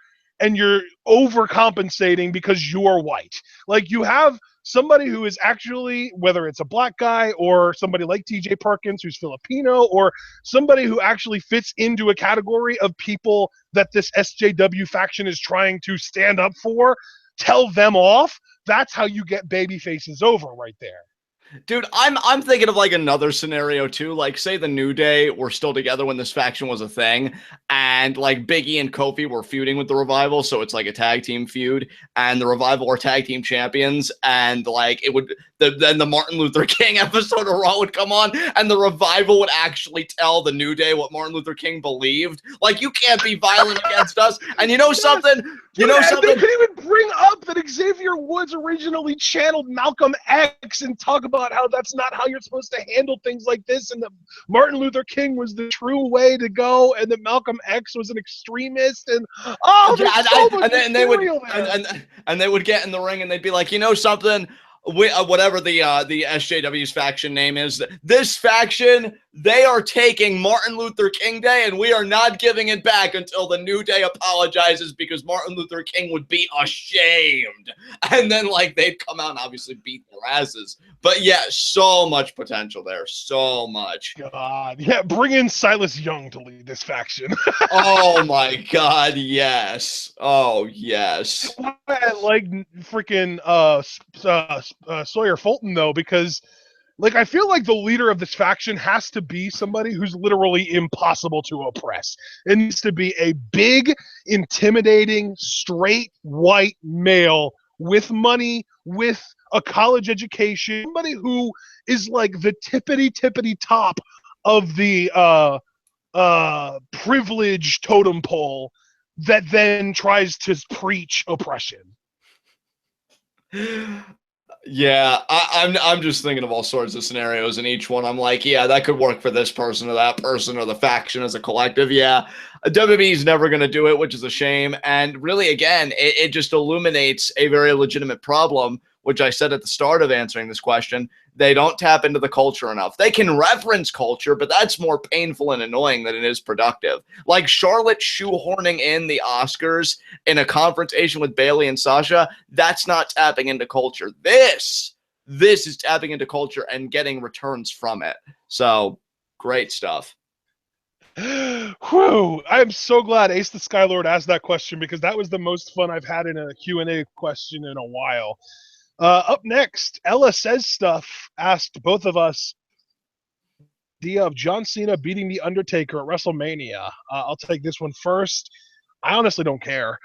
and you're overcompensating because you're white. Like, you have somebody who is actually, whether it's a black guy or somebody like TJ Perkins who's Filipino, or somebody who actually fits into a category of people that this SJW faction is trying to stand up for, tell them off. That's how you get baby faces over right there. Dude, I'm thinking of like another scenario too. Like, say the New Day were still together when this faction was a thing, and like Big E and Kofi were feuding with the Revival, so it's like a tag team feud, and the Revival are tag team champions, and like it would then the Martin Luther King episode of Raw would come on, and the Revival would actually tell the New Day what Martin Luther King believed. Like, you can't be violent against us. And you know something? You know something? They could even bring up that Xavier Woods originally channeled Malcolm X and talk about how that's not how you're supposed to handle things like this, and that Martin Luther King was the true way to go, and that Malcolm X was an extremist, and they would get in the ring and they'd be like, you know something? Whatever the SJW's faction name is, this faction, they are taking Martin Luther King Day, and we are not giving it back until the New Day apologizes, because Martin Luther King would be ashamed. And then like they'd come out and obviously beat their asses. But yeah, so much potential there, so much. God, yeah, bring in Silas Young to lead this faction. Oh my God, yes. Oh yes. Like freaking Sawyer Fulton though, because like I feel like the leader of this faction has to be somebody who's literally impossible to oppress. It needs to be a big, intimidating, straight white male with money, with a college education, somebody who is like the tippity top of the privilege totem pole that then tries to preach oppression. Yeah, I'm just thinking of all sorts of scenarios, and each one I'm like, yeah, that could work for this person or that person or the faction as a collective. Yeah, WWE's never going to do it, which is a shame. And really, again, it just illuminates a very legitimate problem, which I said at the start of answering this question. They don't tap into the culture enough. They can reference culture, but that's more painful and annoying than it is productive. Like Charlotte shoehorning in the Oscars in a confrontation with Bayley and Sasha, that's not tapping into culture. This is tapping into culture and getting returns from it. So, great stuff. Whew, I'm so glad Ace the Skylord asked that question, because that was the most fun I've had in a Q&A question in a while. Up next, Ella Says Stuff asked both of us the idea of John Cena beating The Undertaker at WrestleMania. I'll take this one first. I honestly don't care.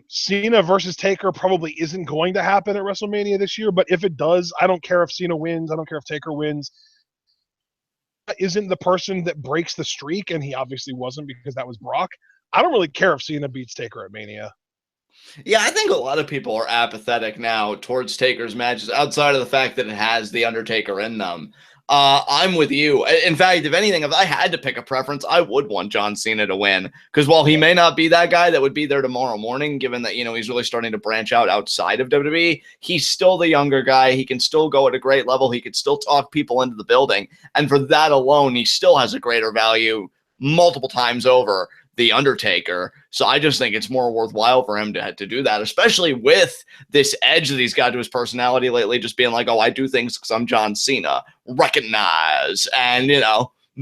Cena versus Taker probably isn't going to happen at WrestleMania this year, but if it does, I don't care if Cena wins. I don't care if Taker wins. Isn't the person that breaks the streak, and he obviously wasn't because that was Brock. I don't really care if Cena beats Taker at Mania. Yeah, I think a lot of people are apathetic now towards Taker's matches outside of the fact that it has The Undertaker in them. I'm with you. In fact, if anything, if I had to pick a preference, I would want John Cena to win, because while he may not be that guy that would be there tomorrow morning, given that, he's really starting to branch out outside of WWE, he's still the younger guy. He can still go at a great level. He could still talk people into the building. And for that alone, he still has a greater value multiple times over The Undertaker. So I just think it's more worthwhile for him to do that, especially with this edge that he's got to his personality lately, just being like, oh, I do things because I'm John Cena, recognize, and,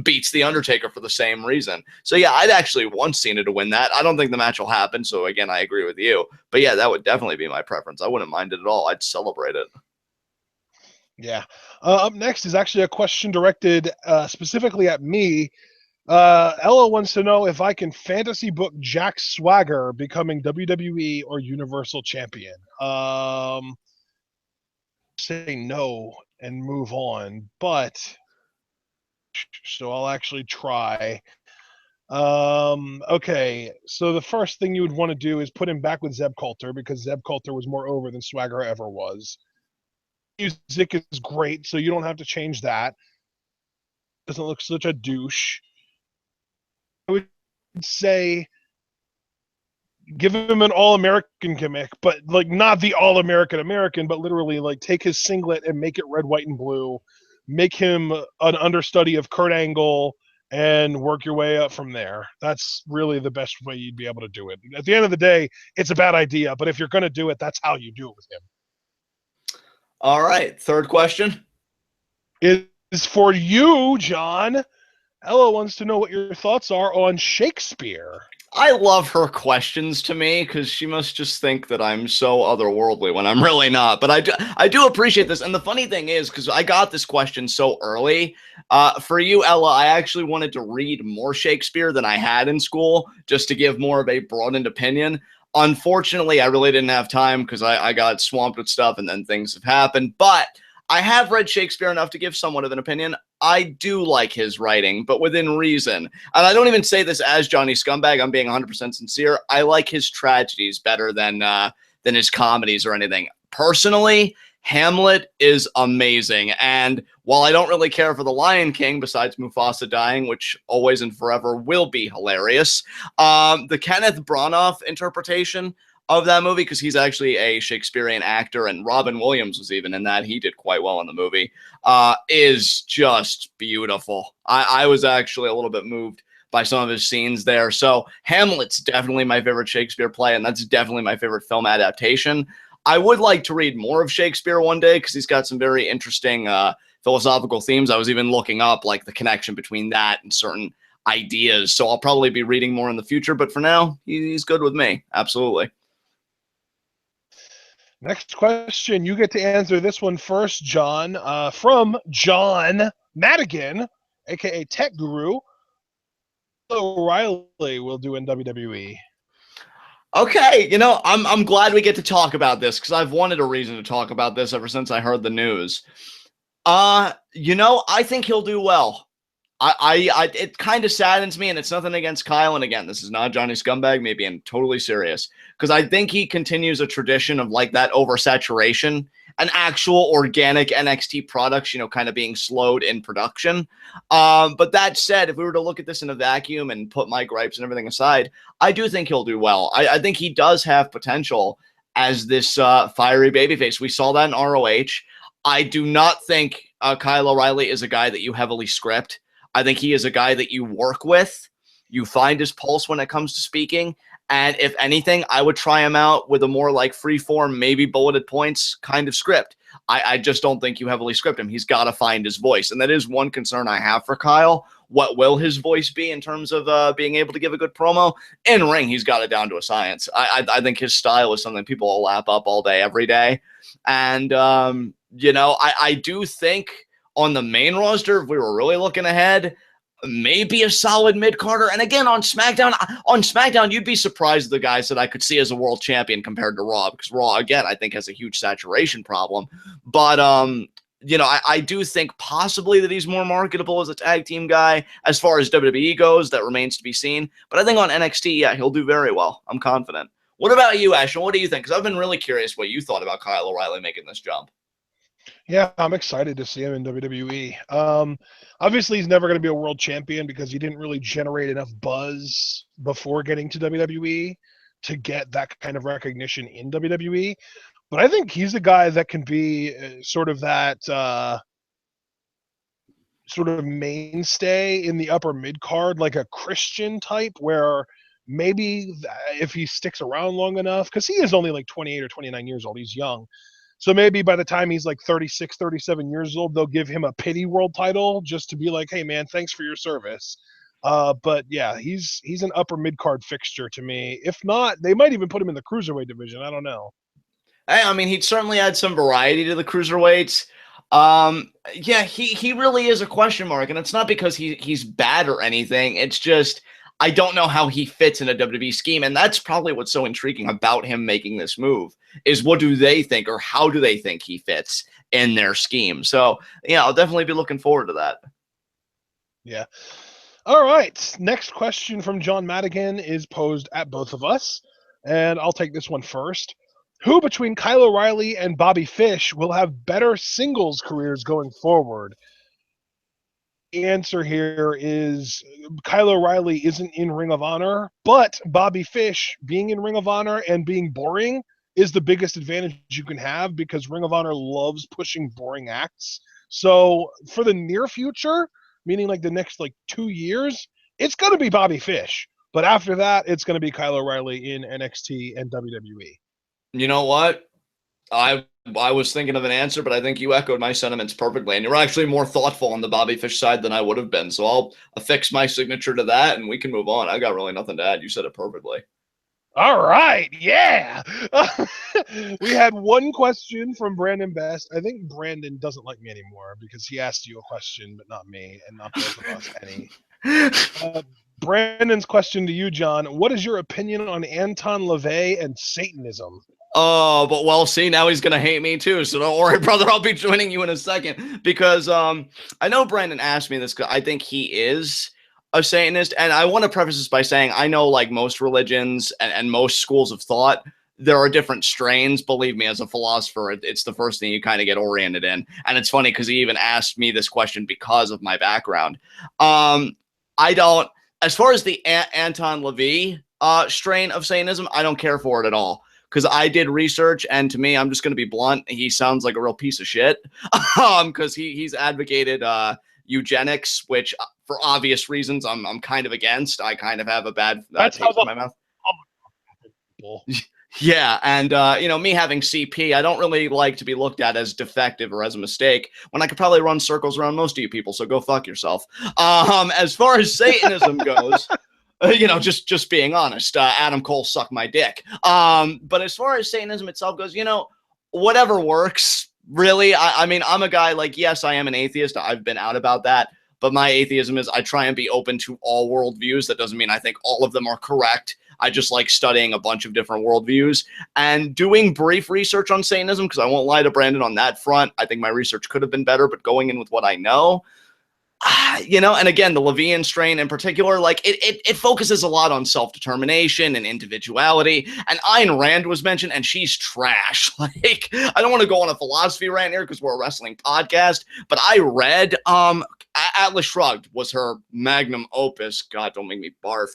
beats The Undertaker for the same reason. So yeah, I'd actually want Cena to win that. I don't think the match will happen, so again, I agree with you. But yeah, that would definitely be my preference. I wouldn't mind it at all. I'd celebrate it. Yeah. Up next is actually a question directed specifically at me. Ella wants to know if I can fantasy book Jack Swagger becoming WWE or Universal Champion. Say no and move on, but so I'll actually try. Okay, so the first thing you would want to do is put him back with Zeb Coulter, because Zeb Coulter was more over than Swagger ever was. Music is great, so you don't have to change that. Doesn't look such a douche. I would say give him an all-American gimmick, but like not the all-American, but literally like take his singlet and make it red, white, and blue. Make him an understudy of Kurt Angle and work your way up from there. That's really the best way you'd be able to do it. At the end of the day, it's a bad idea, but if you're going to do it, that's how you do it with him. All right, third question. It is for you, John. Ella wants to know what your thoughts are on Shakespeare. I love her questions to me because she must just think that I'm so otherworldly when I'm really not. But I do appreciate this. And the funny thing is, because I got this question so early, for you, Ella, I actually wanted to read more Shakespeare than I had in school just to give more of a broadened opinion. Unfortunately, I really didn't have time because I got swamped with stuff and then things have happened. But I have read Shakespeare enough to give somewhat of an opinion. I do like his writing, but within reason. And I don't even say this as Johnny Scumbag. I'm being 100% sincere. I like his tragedies better than his comedies or anything. Personally, Hamlet is amazing. And while I don't really care for The Lion King, besides Mufasa dying, which always and forever will be hilarious, the Kenneth Branagh interpretation of that movie, because he's actually a Shakespearean actor, and Robin Williams was even in that. He did quite well in the movie, is just beautiful. I was actually a little bit moved by some of his scenes there. So Hamlet's definitely my favorite Shakespeare play, and that's definitely my favorite film adaptation. I would like to read more of Shakespeare one day because he's got some very interesting philosophical themes. I was even looking up like the connection between that and certain ideas. So I'll probably be reading more in the future, but for now, he's good with me. Absolutely. Next question. You get to answer this one first, John. From John Madigan, a.k.a. Tech Guru. O'Reilly will do in WWE. Okay, I'm glad we get to talk about this because I've wanted a reason to talk about this ever since I heard the news. I think he'll do well. It kind of saddens me, and it's nothing against Kyle. And again, this is not Johnny Scumbag, maybe I'm totally serious, because I think he continues a tradition of like that oversaturation and actual organic NXT products, kind of being slowed in production. But that said, if we were to look at this in a vacuum and put my gripes and everything aside, I do think he'll do well. I think he does have potential as this fiery babyface. We saw that in ROH. I do not think Kyle O'Reilly is a guy that you heavily script. I think he is a guy that you work with. You find his pulse when it comes to speaking. And if anything, I would try him out with a more like free-form, maybe bulleted points kind of script. I just don't think you heavily script him. He's got to find his voice. And that is one concern I have for Kyle. What will his voice be in terms of being able to give a good promo? In ring, he's got it down to a science. I think his style is something people will lap up all day, every day. And, I do think on the main roster, if we were really looking ahead, maybe a solid mid-carder. And again, on SmackDown, you'd be surprised at the guys that I could see as a world champion compared to Raw, because Raw, again, I think has a huge saturation problem. But, I do think possibly that he's more marketable as a tag team guy. As far as WWE goes, that remains to be seen. But I think on NXT, yeah, he'll do very well. I'm confident. What about you, Ashton? What do you think? Because I've been really curious what you thought about Kyle O'Reilly making this jump. Yeah, I'm excited to see him in WWE. Obviously, he's never going to be a world champion because he didn't really generate enough buzz before getting to WWE to get that kind of recognition in WWE. But I think he's a guy that can be sort of that sort of mainstay in the upper mid card, like a Christian type, where maybe if he sticks around long enough, because he is only like 28 or 29 years old, he's young. So maybe by the time he's like 36, 37 years old, they'll give him a pity world title just to be like, hey, man, thanks for your service. But yeah, he's an upper mid card fixture to me. If not, they might even put him in the cruiserweight division. I don't know. I mean, he'd certainly add some variety to the cruiserweights. Yeah, he really is a question mark, and it's not because he's bad or anything. It's just I don't know how he fits in a WWE scheme, and that's probably what's so intriguing about him making this move, is what do they think, or how do they think he fits in their scheme? So, yeah, I'll definitely be looking forward to that. Yeah. All right. Next question from John Madigan is posed at both of us, and I'll take this one first. Who between Kyle O'Reilly and Bobby Fish will have better singles careers going forward? Answer here is Kyle O'Reilly isn't in Ring of Honor, but Bobby Fish being in Ring of Honor and being boring is the biggest advantage you can have, because Ring of Honor loves pushing boring acts. So for the near future, meaning like the next like 2 years, it's going to be Bobby Fish. But after that, it's going to be Kyle O'Reilly in NXT and WWE. You know what? I was thinking of an answer, but I think you echoed my sentiments perfectly, and you're actually more thoughtful on the Bobby Fish side than I would have been. So I'll affix my signature to that, and we can move on. I got really nothing to add. You said it perfectly. All right, yeah. We had one question from Brandon Best. I think Brandon doesn't like me anymore because he asked you a question, but not me, and not both of us any. Brandon's question to you, John. What is your opinion on Anton LaVey and Satanism? Oh, but well, see, now he's gonna hate me too. So don't worry, brother. I'll be joining you in a second because I know Brandon asked me this because I think he is a Satanist, and I want to preface this by saying I know, like most religions and most schools of thought, there are different strains. Believe me, as a philosopher, it's the first thing you kind of get oriented in. And it's funny because he even asked me this question because of my background. I don't, as far as the Anton LaVey strain of Satanism, I don't care for it at all. Because I did research, and to me, I'm just going to be blunt, he sounds like a real piece of shit. Because he's advocated eugenics, which for obvious reasons I'm kind of against. I kind of have a bad taste in my mouth. Yeah, and you know, me having CP, I don't really like to be looked at as defective or as a mistake when I could probably run circles around most of you people, so go fuck yourself. As far as Satanism goes, you know, just being honest, Adam Cole sucked my dick. But as far as Satanism itself goes, you know, whatever works, really. I mean, I'm a guy like, yes, I am an atheist. I've been out about that. But my atheism is I try and be open to all worldviews. That doesn't mean I think all of them are correct. I just like studying a bunch of different worldviews and doing brief research on Satanism, because I won't lie to Brandon on that front. I think my research could have been better, but going in with what I know, you know, and again, the Levian strain in particular, like it focuses a lot on self-determination and individuality. And Ayn Rand was mentioned, and she's trash. Like, I don't want to go on a philosophy rant here because we're a wrestling podcast, but I read Atlas Shrugged was her magnum opus. God, don't make me barf.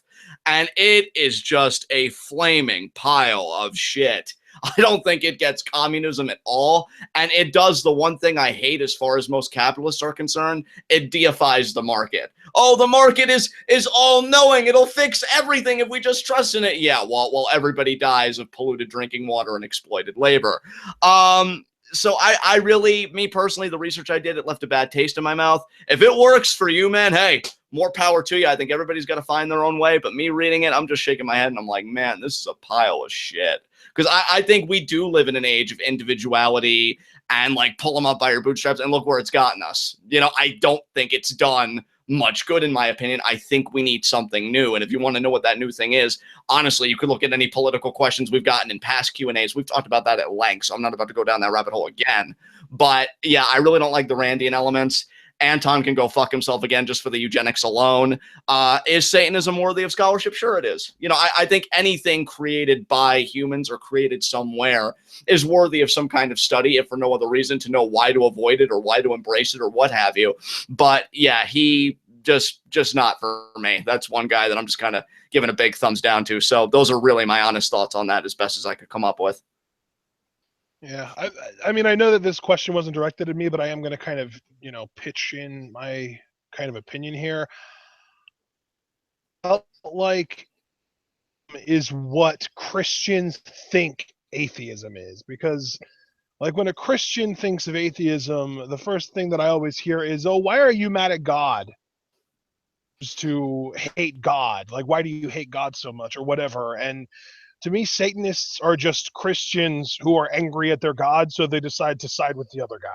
And it is just a flaming pile of shit. I don't think it gets communism at all. And it does the one thing I hate as far as most capitalists are concerned. It deifies the market. Oh, the market is all-knowing. It'll fix everything if we just trust in it. Yeah, well, everybody dies of polluted drinking water and exploited labor. So I really, me personally, the research I did, it left a bad taste in my mouth. If it works for you, man, hey, more power to you. I think everybody's got to find their own way. But me reading it, I'm just shaking my head and I'm like, man, this is a pile of shit. Because I think we do live in an age of individuality and like pull them up by your bootstraps, and look where it's gotten us. You know, I don't think it's done much good, in my opinion. I think we need something new. And if you want to know what that new thing is, honestly, you could look at any political questions we've gotten in past Q&As. We've talked about that at length, so I'm not about to go down that rabbit hole again. But yeah, I really don't like the Randian elements. Anton can go fuck himself again just for the eugenics alone. Is Satanism worthy of scholarship? Sure it is. You know, I think anything created by humans or created somewhere is worthy of some kind of study, if for no other reason, to know why to avoid it or why to embrace it or what have you. But yeah, he just not for me. That's one guy that I'm just kind of giving a big thumbs down to. So those are really my honest thoughts on that, as best as I could come up with. Yeah, I mean, I know that this question wasn't directed at me, but I am going to kind of, you know, pitch in my kind of opinion here. Like, is what Christians think atheism is, because like when a Christian thinks of atheism, the first thing that I always hear is, oh, why are you mad at God? Just to hate God. Like, why do you hate God so much or whatever? And to me, Satanists are just Christians who are angry at their God, so they decide to side with the other guy.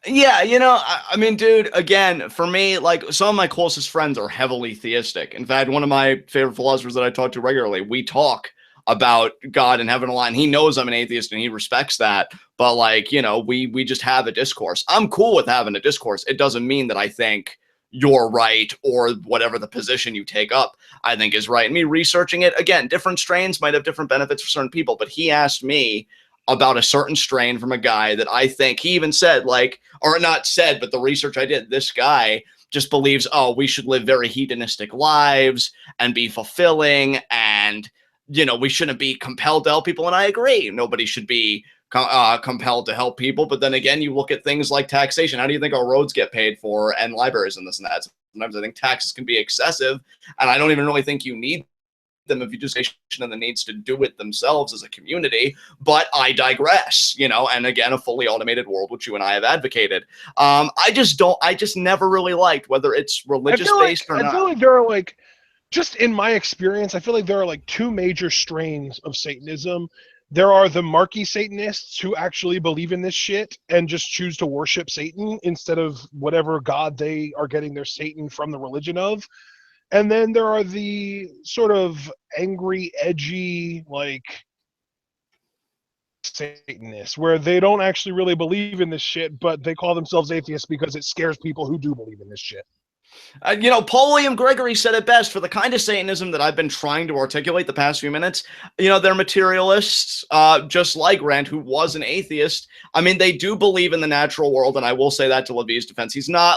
Yeah, you know, I mean, dude, again, for me, like, some of my closest friends are heavily theistic. In fact, one of my favorite philosophers that I talk to regularly, we talk about God and heaven a lot, and he knows I'm an atheist and he respects that. But, like, you know, we just have a discourse. I'm cool with having a discourse. It doesn't mean that I think you're right or whatever the position you take up I think is right. And me researching it, again, different strains might have different benefits for certain people, but he asked me about a certain strain from a guy that I think he even said, like, or not said, but the research I did, this guy just believes, oh, we should live very hedonistic lives and be fulfilling, and, you know, we shouldn't be compelled to help people. And I agree. Nobody should be compelled to help people. But then again, you look at things like taxation. How do you think our roads get paid for, and libraries and this and that? Sometimes I think taxes can be excessive, and I don't even really think you need them if you just and the needs to do it themselves as a community. But I digress, you know. And again, a fully automated world, which you and I have advocated. I just never really liked, whether it's religious based or not. I feel like there are, like, just in my experience, I feel like there are like two major strains of Satanism. There are the marquee Satanists who actually believe in this shit and just choose to worship Satan instead of whatever god they are getting their Satan from the religion of. And then there are the sort of angry, edgy, like, Satanists, where they don't actually really believe in this shit, but they call themselves atheists because it scares people who do believe in this shit. You know, Paul William Gregory said it best. For the kind of Satanism that I've been trying to articulate the past few minutes, you know, they're materialists, just like Rand, who was an atheist. I mean, they do believe in the natural world, and I will say that to Levi's defense. He's not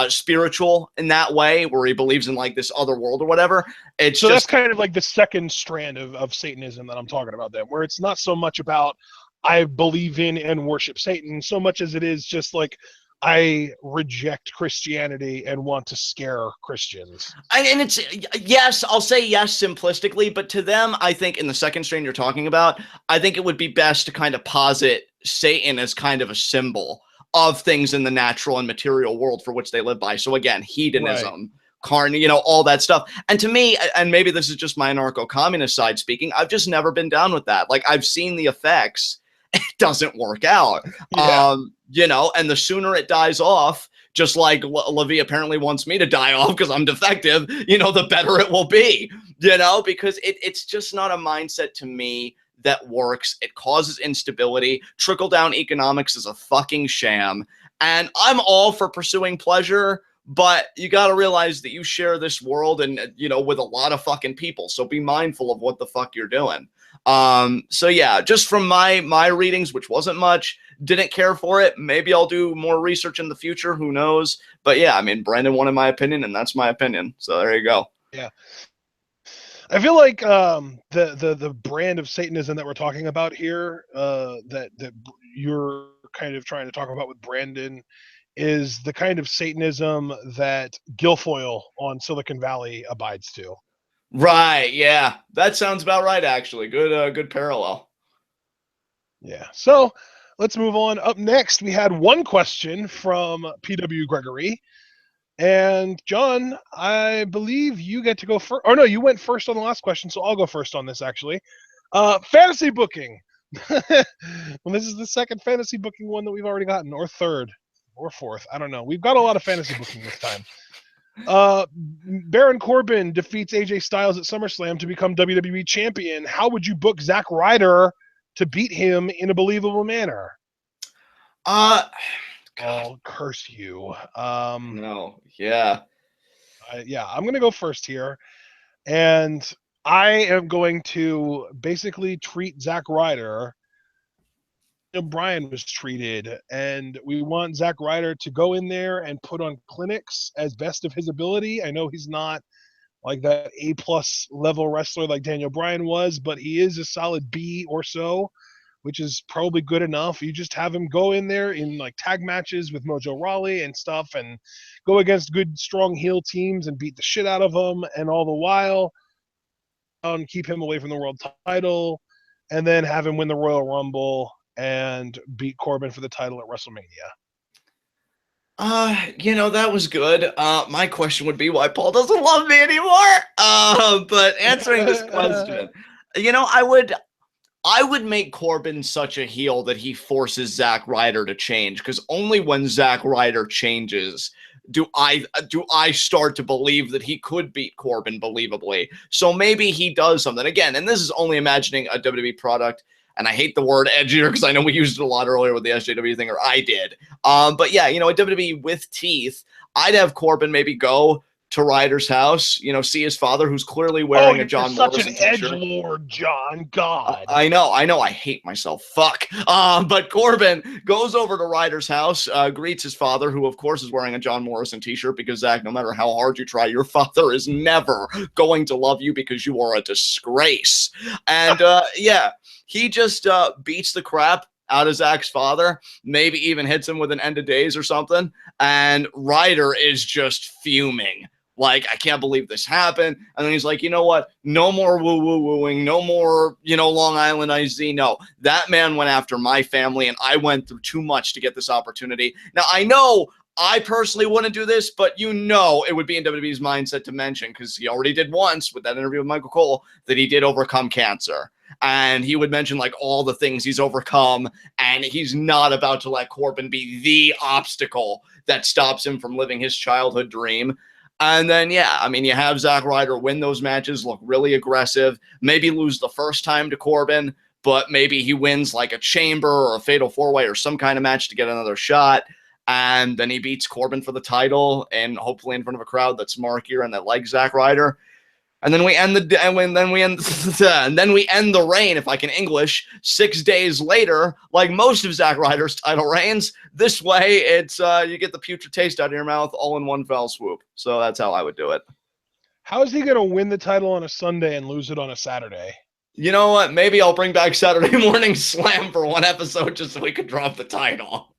spiritual in that way, where he believes in like this other world or whatever. It's so just, that's kind of like the second strand of Satanism that I'm talking about, then, where it's not so much about I believe in and worship Satan so much as it is just like I reject Christianity and want to scare Christians. And it's, yes, I'll say yes simplistically, but to them, I think in the second strain you're talking about, I think it would be best to kind of posit Satan as kind of a symbol of things in the natural and material world for which they live by. So again, hedonism, carne, you know, all that stuff. And to me, and maybe this is just my anarcho-communist side speaking, I've just never been down with that. Like, I've seen the effects. It doesn't work out. Yeah. You know, and the sooner it dies off, just like Levi apparently wants me to die off because I'm defective, you know, the better it will be, you know, because it's just not a mindset to me that works. It causes instability. Trickle down economics is a fucking sham. And I'm all for pursuing pleasure, but you got to realize that you share this world and, you know, with a lot of fucking people. So be mindful of what the fuck you're doing. So yeah, just from my readings, which wasn't much, didn't care for it. Maybe I'll do more research in the future. Who knows? But yeah, I mean, Brandon wanted my opinion, and that's my opinion. So there you go. Yeah. I feel like the brand of Satanism that we're talking about here, that you're kind of trying to talk about with Brandon, is the kind of Satanism that Guilfoyle on Silicon Valley abides to. Right. Yeah, that sounds about right. Actually, good parallel. Yeah. So let's move on. Up next, we had one question from PW Gregory. And John, I believe you get to go first. Or no, you went first on the last question, so I'll go first on this, actually. Fantasy booking. Well, this is the second fantasy booking one that we've already gotten, or third, or fourth. I don't know. We've got a lot of fantasy booking this time. Baron Corbin defeats AJ Styles at SummerSlam to become WWE champion. How would you book Zack Ryder to beat him in a believable manner? Oh, curse you. No. Yeah. I'm going to go first here. And I am going to basically treat Zack Ryder. Brian was treated, and we want Zack Ryder to go in there and put on clinics as best of his ability. I know he's not like that A+ level wrestler like Daniel Bryan was, but he is a solid B or so, which is probably good enough. You just have him go in there in like tag matches with Mojo Rawley and stuff, and go against good, strong heel teams and beat the shit out of them, and all the while keep him away from the world title, and then have him win the Royal Rumble and beat Corbin for the title at WrestleMania. You know, that was good. My question would be why Paul doesn't love me anymore. But answering this question, you know, I would make Corbin such a heel that he forces Zack Ryder to change, because only when Zack Ryder changes do I start to believe that he could beat Corbin believably. So maybe he does something again, and this is only imagining a WWE product. And I hate the word edgier because I know we used it a lot earlier with the SJW thing, or I did. But yeah, you know, a WWE with teeth, I'd have Corbin maybe go to Ryder's house, you know, see his father, who's clearly Oh, wearing a you're John such an Morrison t-shirt. edgelord, John. God. I know, I hate myself. Fuck. But Corbin goes over to Ryder's house, greets his father, who of course is wearing a John Morrison t-shirt, because Zach, no matter how hard you try, your father is never going to love you because you are a disgrace. And yeah, he just beats the crap out of Zach's father, maybe even hits him with an end of days or something. And Ryder is just fuming. Like, I can't believe this happened. And then he's like, you know what? No more woo-woo-wooing. No more, you know, Long Island IZ. No, that man went after my family, and I went through too much to get this opportunity. Now, I know I personally wouldn't do this, but you know it would be in WWE's mindset to mention, because he already did once with that interview with Michael Cole, that he did overcome cancer. And he would mention, like, all the things he's overcome, and he's not about to let Corbin be the obstacle that stops him from living his childhood dream. And then, yeah, I mean, you have Zack Ryder win those matches, look really aggressive, maybe lose the first time to Corbin, but maybe he wins like a chamber or a fatal four-way or some kind of match to get another shot. And then he beats Corbin for the title, and hopefully in front of a crowd that's markier and that likes Zack Ryder. And then we end the and then we end the reign, if I can English, 6 days later, like most of Zack Ryder's title reigns. This way, it's you get the putrid taste out of your mouth all in one fell swoop. So that's how I would do it. How is he going to win the title on a Sunday and lose it on a Saturday? You know what? Maybe I'll bring back Saturday Morning Slam for one episode just so we could drop the title.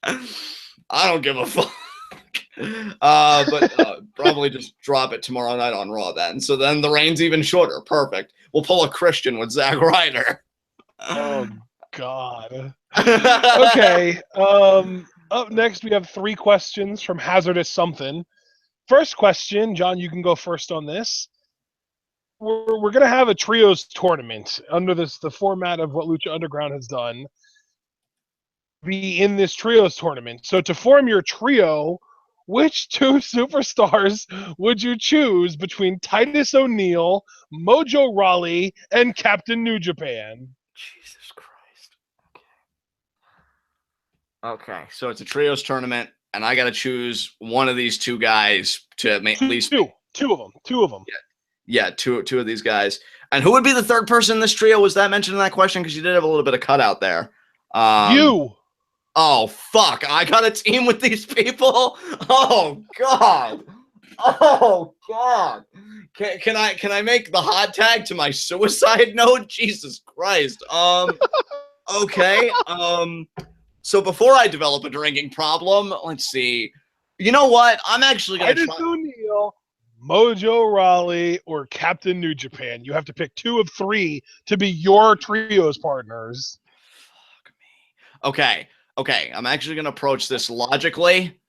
I don't give a fuck. But probably just drop it tomorrow night on Raw then. So then the reign's even shorter. Perfect. We'll pull a Christian with Zack Ryder. Oh, God. Okay. Up next, we have 3 questions from Hazardous Something. First question, John, you can go first on this. We're going to have a trios tournament under the format of what Lucha Underground has done. Be in this trios tournament. So to form your trio, which 2 superstars would you choose between Titus O'Neil, Mojo Rawley, and Captain New Japan? Jesus Christ. Okay, so it's a trios tournament, and I got to choose one of these 2 guys to make at least two of them. Yeah, two of these guys. And who would be the third person in this trio? Was that mentioned in that question? Because you did have a little bit of cutout there. You. Oh, fuck. I got a team with these people? Oh, God. Oh, God. Can I make the hot tag to my suicide note? Jesus Christ. Okay. So before I develop a drinking problem, let's see. You know what? I'm actually going to try. Titus O'Neil, Mojo Rawley, or Captain New Japan. You have to pick 2 of 3 to be your trios partners. Fuck me. Okay, I'm actually going to approach this logically.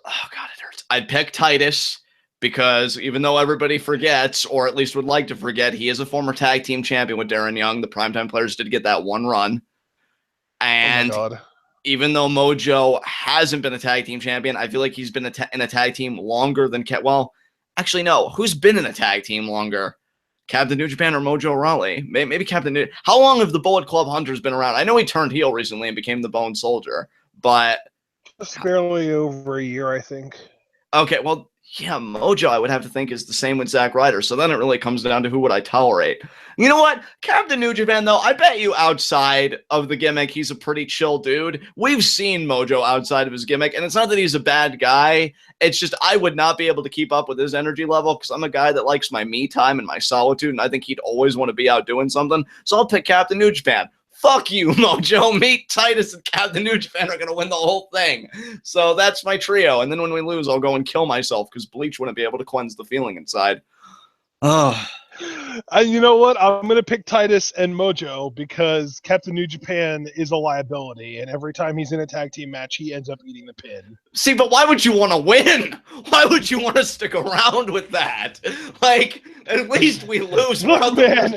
Oh, God, it hurts. I'd pick Titus because even though everybody forgets, or at least would like to forget, he is a former tag team champion with Darren Young. The Primetime Players did get that one run. And even though Mojo hasn't been a tag team champion, I feel like he's been in a tag team longer than well, actually, no. Who's been in a tag team longer? Captain New Japan or Mojo Rawley? Maybe Captain New. How long have the Bullet Club Hunters been around? I know he turned heel recently and became the Bone Soldier, but just barely over a year, I think. Okay, well, yeah, Mojo, I would have to think, is the same with Zack Ryder. So then it really comes down to who would I tolerate. You know what? Captain New Japan, though, I bet you outside of the gimmick, he's a pretty chill dude. We've seen Mojo outside of his gimmick, and it's not that he's a bad guy. It's just I would not be able to keep up with his energy level because I'm a guy that likes my me time and my solitude, and I think he'd always want to be out doing something. So I'll pick Captain New Japan. Fuck you, Mojo. Me, Titus, and Captain New Japan are going to win the whole thing. So that's my trio. And then when we lose, I'll go and kill myself because Bleach wouldn't be able to cleanse the feeling inside. Oh. You know what? I'm going to pick Titus and Mojo because Captain New Japan is a liability. And every time he's in a tag team match, he ends up eating the pin. See, but why would you want to win? Why would you want to stick around with that? Like, at least we lose. Look, man,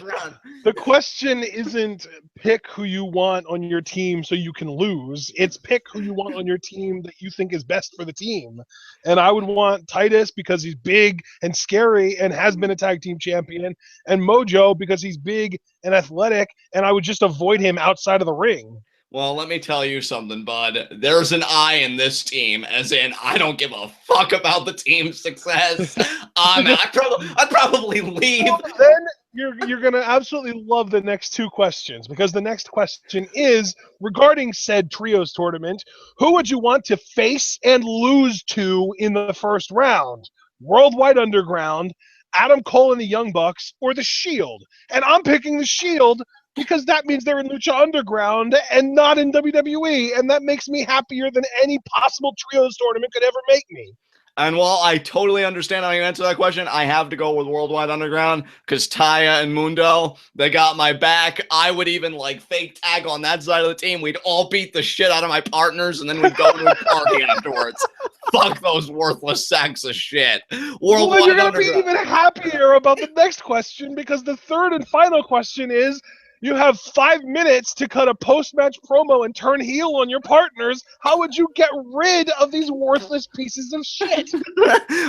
the question isn't pick who you want on your team so you can lose. It's pick who you want on your team that you think is best for the team. And I would want Titus because he's big and scary and has been a tag team champion, and Mojo because he's big and athletic, and I would just avoid him outside of the ring. Well, let me tell you something, bud. There's an I in this team, as in I don't give a fuck about the team's success. I'd probably leave. Well, then you're gonna absolutely love the next two questions, because the next question is regarding said trios tournament. Who would you want to face and lose to in the first round? Worldwide Underground, Adam Cole and the Young Bucks, or the Shield? And I'm picking the Shield because that means they're in Lucha Underground and not in WWE, and that makes me happier than any possible trios tournament could ever make me. And while I totally understand how you answer that question, I have to go with Worldwide Underground because Taya and Mundo, they got my back. I would even like fake tag on that side of the team. We'd all beat the shit out of my partners and then we'd go to a party afterwards. Fuck those worthless sacks of shit. Well, then you're going to be even happier about the next question, because the third and final question is, you have 5 minutes to cut a post-match promo and turn heel on your partners. How would you get rid of these worthless pieces of shit?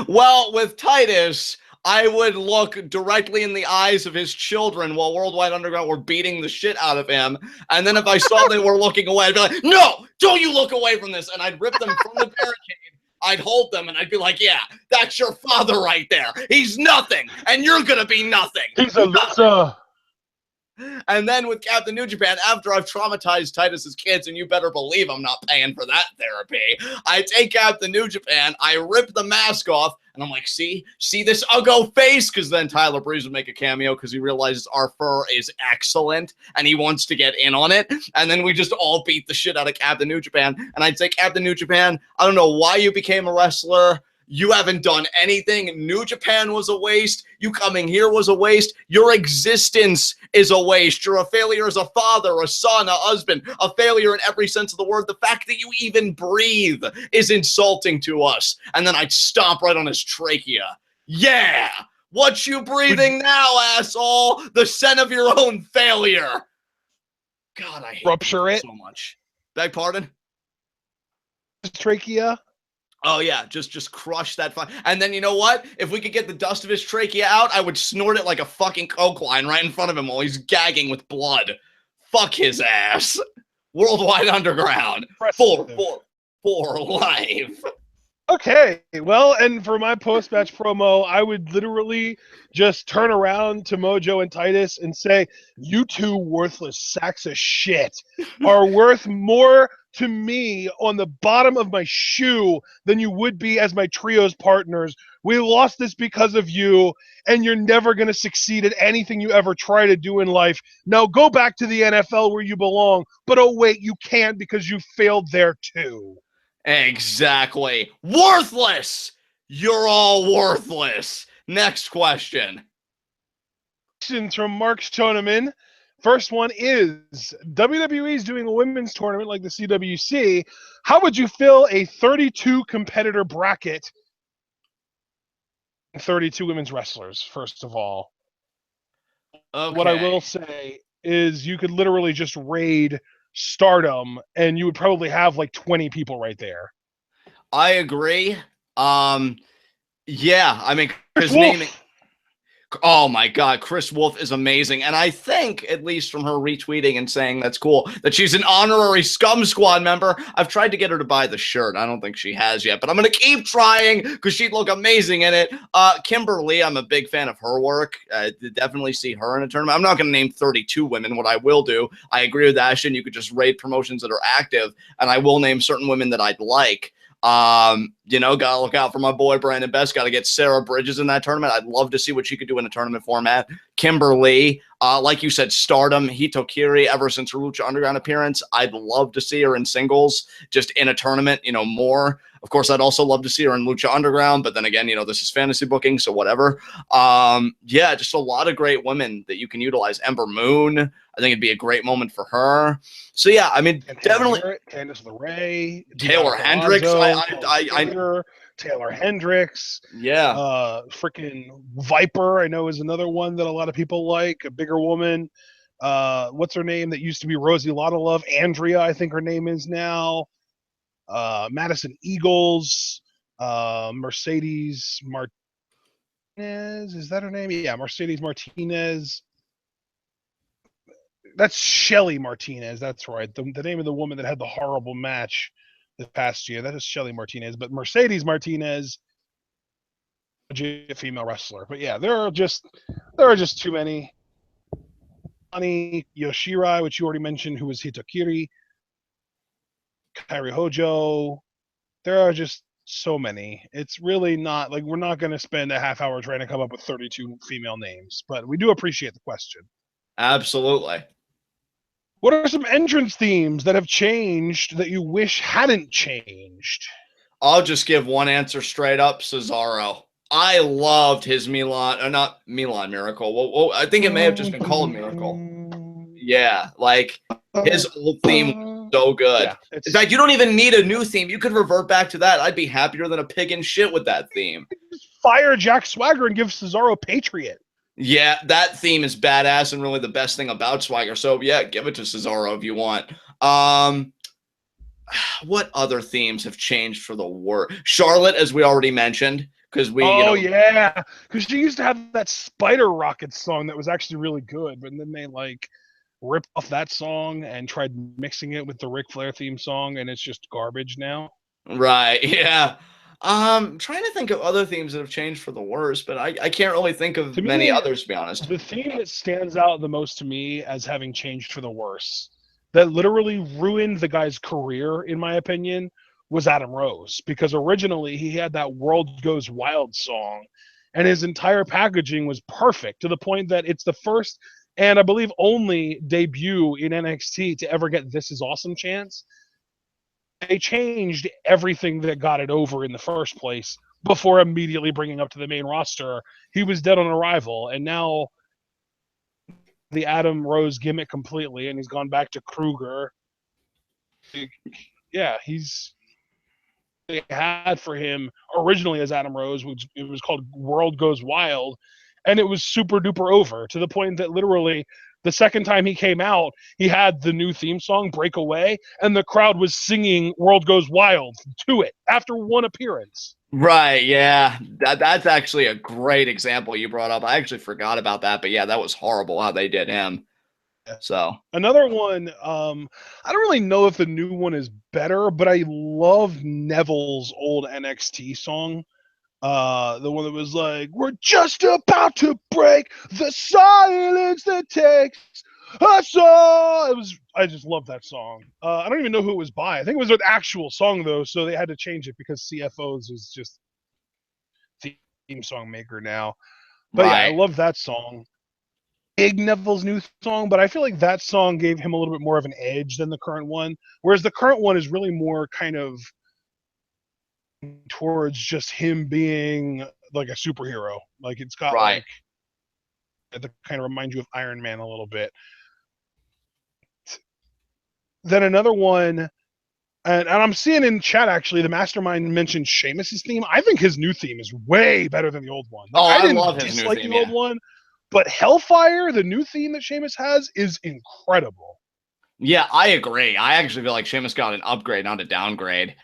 Well, with Titus, I would look directly in the eyes of his children while Worldwide Underground were beating the shit out of him. And then if I saw they were looking away, I'd be like, no, don't you look away from this. And I'd rip them from the barricade. I'd hold them and I'd be like, yeah, that's your father right there. He's nothing. And you're going to be nothing. He's a loser. And then with Captain New Japan, after I've traumatized Titus's kids, and you better believe I'm not paying for that therapy, I take Captain New Japan, I rip the mask off, and I'm like, see this uggo face? Because then Tyler Breeze would make a cameo because he realizes our fur is excellent, and he wants to get in on it. And then we just all beat the shit out of Captain New Japan. And I'd say, Captain New Japan, I don't know why you became a wrestler. You haven't done anything. New Japan was a waste. You coming here was a waste. Your existence is a waste. You're a failure as a father, a son, a husband, a failure in every sense of the word. The fact that you even breathe is insulting to us. And then I'd stomp right on his trachea. Yeah! What you breathing now, asshole? The scent of your own failure. God, I hate Rupture it so much. Beg pardon? Trachea. Oh, yeah, just crush that fine. And then you know what? If we could get the dust of his trachea out, I would snort it like a fucking coke line right in front of him while he's gagging with blood. Fuck his ass. Worldwide Underground. For life. Okay, well, and for my post-match promo, I would literally just turn around to Mojo and Titus and say, you two worthless sacks of shit are worth more to me on the bottom of my shoe than you would be as my trio's partners. We lost this because of you, and you're never going to succeed at anything you ever try to do in life. Now go back to the NFL where you belong, but oh wait, you can't because you failed there too. Exactly. Worthless! You're all worthless. Next question. Questions from Mark Schoeneman. First one is, WWE is doing a women's tournament like the CWC. How would you fill a 32 competitor bracket? 32 women's wrestlers, first of all. Okay. What I will say is you could literally just raid Stardom and you would probably have like 20 people right there. I agree. Yeah, I mean, Chris Wolf. Oh my God, Chris Wolf is amazing. And I think, at least from her retweeting and saying that's cool, that she's an honorary Scum Squad member. I've tried to get her to buy the shirt. I don't think she has yet, but I'm going to keep trying because she'd look amazing in it. Kimberly, I'm a big fan of her work. Definitely see her in a tournament. I'm not going to name 32 women. What I will do, I agree with Ashton, you could just raid promotions that are active, and I will name certain women that I'd like. You know, gotta look out for my boy Brandon Best. Gotta get Sarah Bridges in that tournament. I'd love to see what she could do in a tournament format. Kimberly, like you said, Stardom, Hitokiri, ever since her Lucha Underground appearance, I'd love to see her in singles, just in a tournament, you know, more. Of course, I'd also love to see her in Lucha Underground, but then again, you know, this is fantasy booking, so whatever. Yeah, just a lot of great women that you can utilize. Ember Moon, I think it'd be a great moment for her. So yeah, I mean, definitely Candice LeRae, Taylor Hendricks. Taylor Hendricks. Yeah. Freaking Viper, I know, is another one that a lot of people like. A bigger woman. What's her name that used to be Rosie Lotta Love? Andrea, I think her name is now. Madison Eagles. Mercedes Martinez. Is that her name? Yeah, Mercedes Martinez. That's Shelly Martinez. That's right. The name of the woman that had the horrible match this past year. That is Shelly Martinez. But Mercedes Martinez, a female wrestler. But yeah, there are just too many. Ani Yoshirai, which you already mentioned, who was Hitokiri, Kairi Hojo. There are just so many. It's really not like we're not going to spend a half hour trying to come up with 32 female names, but we do appreciate the question. Absolutely. What are some entrance themes that have changed that you wish hadn't changed? I'll just give one answer straight up: Cesaro. I loved his not Milan Miracle. Well, I think it may have just been called Miracle. Yeah, like his old theme was so good. Yeah, in fact, you don't even need a new theme. You could revert back to that. I'd be happier than a pig in shit with that theme. Fire Jack Swagger and give Cesaro Patriot. Yeah, that theme is badass and really the best thing about Swagger. So yeah, give it to Cesaro if you want. What other themes have changed for the worse? Charlotte, as we already mentioned, because we. Yeah, because she used to have that Spider Rocket song that was actually really good, but then they like ripped off that song and tried mixing it with the Ric Flair theme song, and it's just garbage now. Right. Yeah. Trying to think of other themes that have changed for the worse, but I can't really think of many others, to be honest. The theme that stands out the most to me as having changed for the worse, that literally ruined the guy's career, in my opinion, was Adam Rose. Because originally he had that World Goes Wild song, and his entire packaging was perfect to the point that it's the first and I believe only debut in NXT to ever get This Is Awesome chants. They changed everything that got it over in the first place before immediately bringing up to the main roster. He was dead on arrival, and now the Adam Rose gimmick completely, and he's gone back to Kruger. Yeah, they had for him originally as Adam Rose, which it was called World Goes Wild, and it was super duper over to the point that literally the second time he came out, he had the new theme song, Breakaway, and the crowd was singing World Goes Wild to it after one appearance. Right, yeah. That's actually a great example you brought up. I actually forgot about that, but yeah, that was horrible how they did him. So another one, I don't really know if the new one is better, but I love Neville's old NXT song. The one that was like, we're just about to break the silence that takes us all. I just love that song. I don't even know who it was by. I think it was an actual song though, so they had to change it because CFOs is just theme song maker now. But right. Yeah, I love that song. Big Neville's new song, but I feel like that song gave him a little bit more of an edge than the current one, whereas the current one is really more kind of towards just him being like a superhero. Like it's got like that kind of remind you of Iron Man a little bit. Then another one, and I'm seeing in chat actually, the Mastermind mentioned Sheamus's theme. I think his new theme is way better than the old one. Like, I love his new theme. The old one, but Hellfire, the new theme that Sheamus has, is incredible. Yeah, I agree. I actually feel like Sheamus got an upgrade, not a downgrade.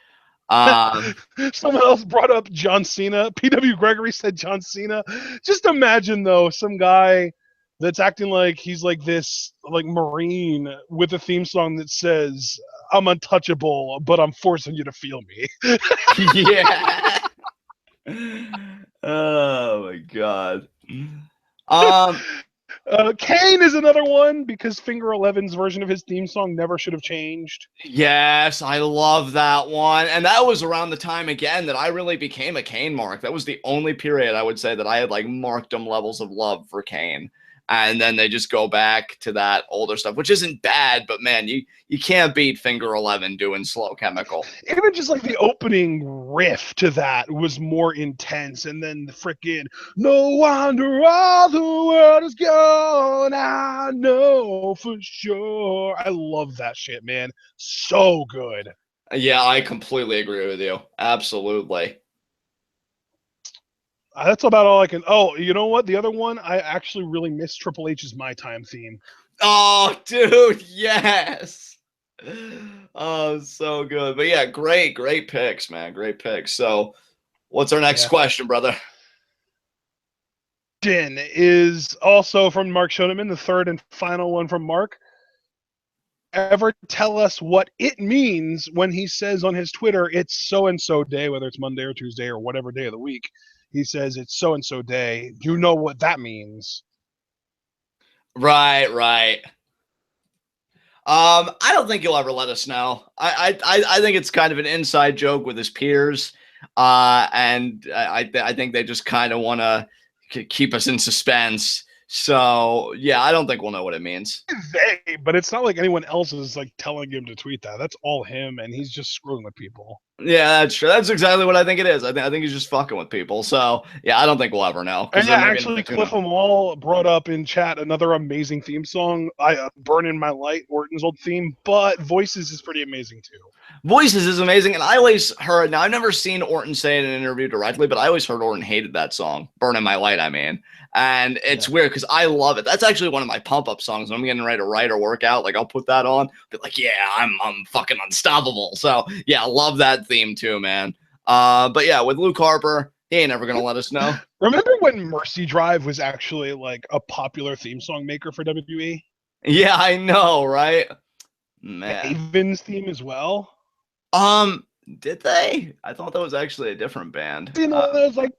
Someone else brought up John Cena. PW Gregory said John Cena. Just imagine though, some guy that's acting like he's like this like Marine with a theme song that says I'm untouchable, but I'm forcing you to feel me. Yeah. Oh my god. Kane is another one because Finger 11's version of his theme song never should have changed. Yes, I love that one. And that was around the time again that I really became a Kane mark. That was the only period I would say that I had like markdom levels of love for Kane. And then they just go back to that older stuff, which isn't bad, but man, you can't beat Finger 11 doing Slow Chemical. Even just like the opening riff to that was more intense, and then the freaking no wonder all the world is gone, I know for sure. I love that shit, man. So good. Yeah, I completely agree with you. Absolutely. That's about all I can. Oh, you know what? The other one, I actually really miss Triple H's My Time theme. Oh, dude, yes. Oh, so good. But yeah, great picks, man. Great picks. So what's our next question, brother? Is also from Mark Schoenemann, the third and final one from Mark. ever tell us what it means when he says on his Twitter, it's so and so day, whether it's Monday or Tuesday or whatever day of the week. He says it's so and so day. You know what that means? Right, right. I don't think he'll ever let us know. I think it's kind of an inside joke with his peers, and I think they just kind of want to keep us in suspense. So yeah, I don't think we'll know what it means. They, but it's not like anyone else is like telling him to tweet that. That's all him, and he's just screwing with people. Yeah, that's true. That's exactly what I think it is. I think he's just fucking with people. So yeah, I don't think we'll ever know. And yeah, actually, Cliff Amal brought up in chat another amazing theme song, "Burn in My Light," Orton's old theme. But Voices is pretty amazing too. Voices is amazing, and I always heard. Now I've never seen Orton say it in an interview directly, but I always heard Orton hated that song, "Burn in My Light." I mean, and it's weird because I love it. That's actually one of my pump up songs. When I'm getting ready to write or work out, like I'll put that on, be like, yeah, I'm fucking unstoppable. So yeah, I love that theme too, man. But yeah, with Luke Harper, he ain't ever gonna let us know. Remember when Mercy Drive was actually like a popular theme song maker for WWE? Yeah, I know, right? Man. Avon's theme as well. Did they? I thought that was actually a different band. You know, it was like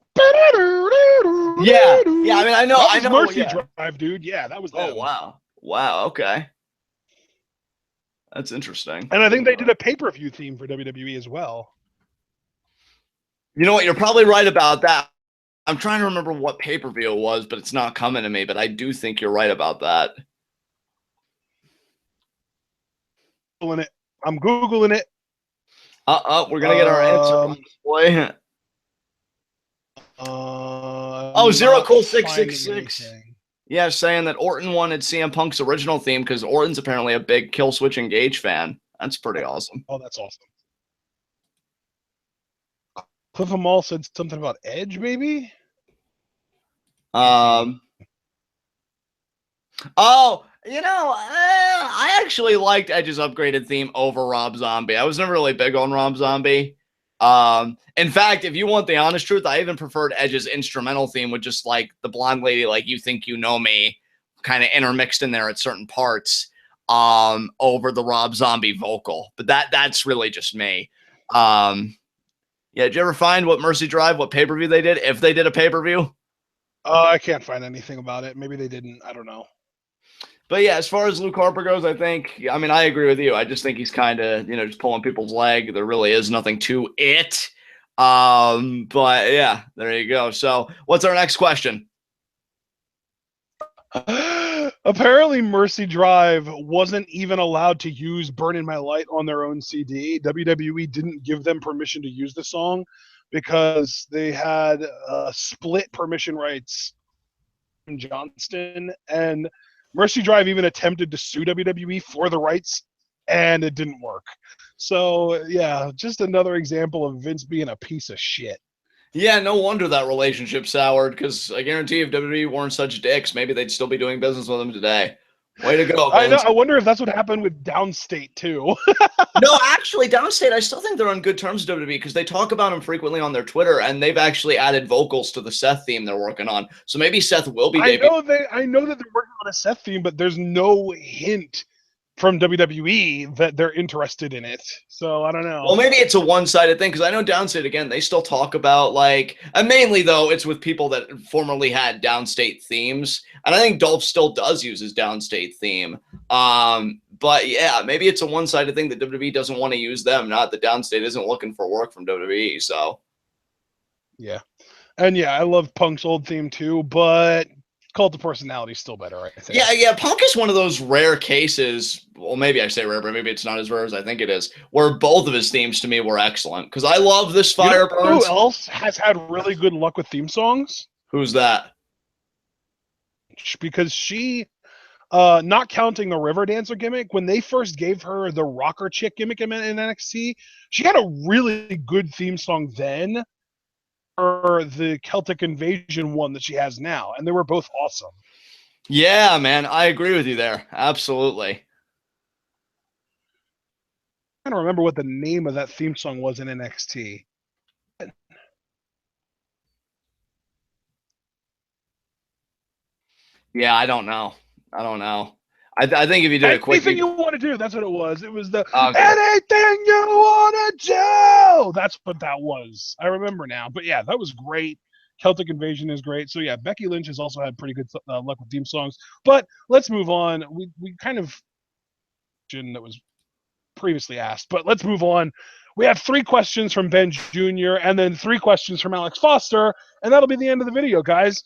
yeah. I mean, I know. That was I know. Mercy Drive, dude. Yeah, that was them. Oh wow, wow. Okay, that's interesting. And I think they did a pay-per-view theme for WWE as well. You know what? You're probably right about that. I'm trying to remember what pay-per-view it was, but it's not coming to me. But I do think you're right about that. I'm Googling it. We're gonna get our answer on display. Oh, Zero Cool 666. Yeah, saying that Orton wanted CM Punk's original theme because Orton's apparently a big Killswitch Engage fan. That's pretty awesome. Oh, that's awesome. Cliff Amal said something about Edge, maybe. Oh, you know, I actually liked Edge's upgraded theme over Rob Zombie. I was never really big on Rob Zombie. In fact, if you want the honest truth, I even preferred Edge's instrumental theme with just like the blonde lady, like You Think You Know Me, kind of intermixed in there at certain parts, over the Rob Zombie vocal. But that's really just me. Yeah, did you ever find what Mercy Drive, what pay-per-view they did? If they did a pay-per-view? I can't find anything about it. Maybe they didn't. I don't know. But yeah, as far as Luke Harper goes, I mean, I agree with you. I just think he's kind of, just pulling people's leg. There really is nothing to it. But yeah, there you go. So what's our next question? Apparently, Mercy Drive wasn't even allowed to use Burn in My Light on their own CD. WWE didn't give them permission to use the song because they had split permission rights from Johnston, and Mercy Drive even attempted to sue WWE for the rights, and it didn't work. So, yeah, just another example of Vince being a piece of shit. Yeah, no wonder that relationship soured, because I guarantee if WWE weren't such dicks, maybe they'd still be doing business with them today. Way to go, Vince. I know. I wonder if that's what happened with Downstate, too. No, actually, Downstate, I still think they're on good terms with WWE because they talk about him frequently on their Twitter, and they've actually added vocals to the Seth theme they're working on. So maybe Seth will be debuting. I know that they're working on a Seth theme, but there's no hint from WWE that they're interested in it. So I don't know. Well, maybe it's a one-sided thing because I know Downstate, again, they still talk about and mainly though, it's with people that formerly had Downstate themes. And I think Dolph still does use his Downstate theme. But yeah, maybe it's a one-sided thing that WWE doesn't want to use them. Not that Downstate isn't looking for work from WWE. So yeah. And yeah, I love Punk's old theme too, but Cult of Personality is still better, I think. Yeah. Punk is one of those rare cases. Well, maybe I say rare, but maybe it's not as rare as I think it is. Where both of his themes to me were excellent because I love This Fire Burns. Who else has had really good luck with theme songs? Who's that? Because she, not counting the River Dancer gimmick, when they first gave her the rocker chick gimmick in NXT, she had a really good theme song then. Or the Celtic Invasion one that she has now, and they were both awesome. Yeah, man, I agree with you there. Absolutely. I don't remember what the name of that theme song was in NXT. Yeah, I don't know. I think if you do it quick, anything you want to do, that's what it was. It was the okay. anything you want to do. That's what that was. I remember now. But yeah, that was great. Celtic Invasion is great. So yeah, Becky Lynch has also had pretty good luck with theme songs. But let's move on. We kind of that was previously asked, but let's move on. We have 3 questions from Ben Jr. and then 3 questions from Alex Foster, and that'll be the end of the video, guys.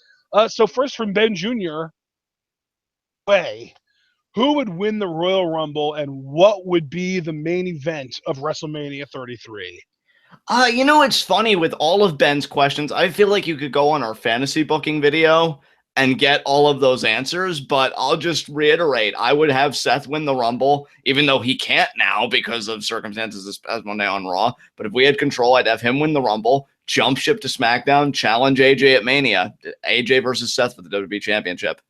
So first from Ben Jr. Who would win the Royal Rumble, and what would be the main event of WrestleMania 33? You know, it's funny with all of Ben's questions. I feel like you could go on our fantasy booking video and get all of those answers, but I'll just reiterate, I would have Seth win the Rumble, even though he can't now because of circumstances this past Monday on Raw. But if we had control, I'd have him win the Rumble, jump ship to SmackDown, challenge AJ at Mania. AJ versus Seth for the WWE Championship.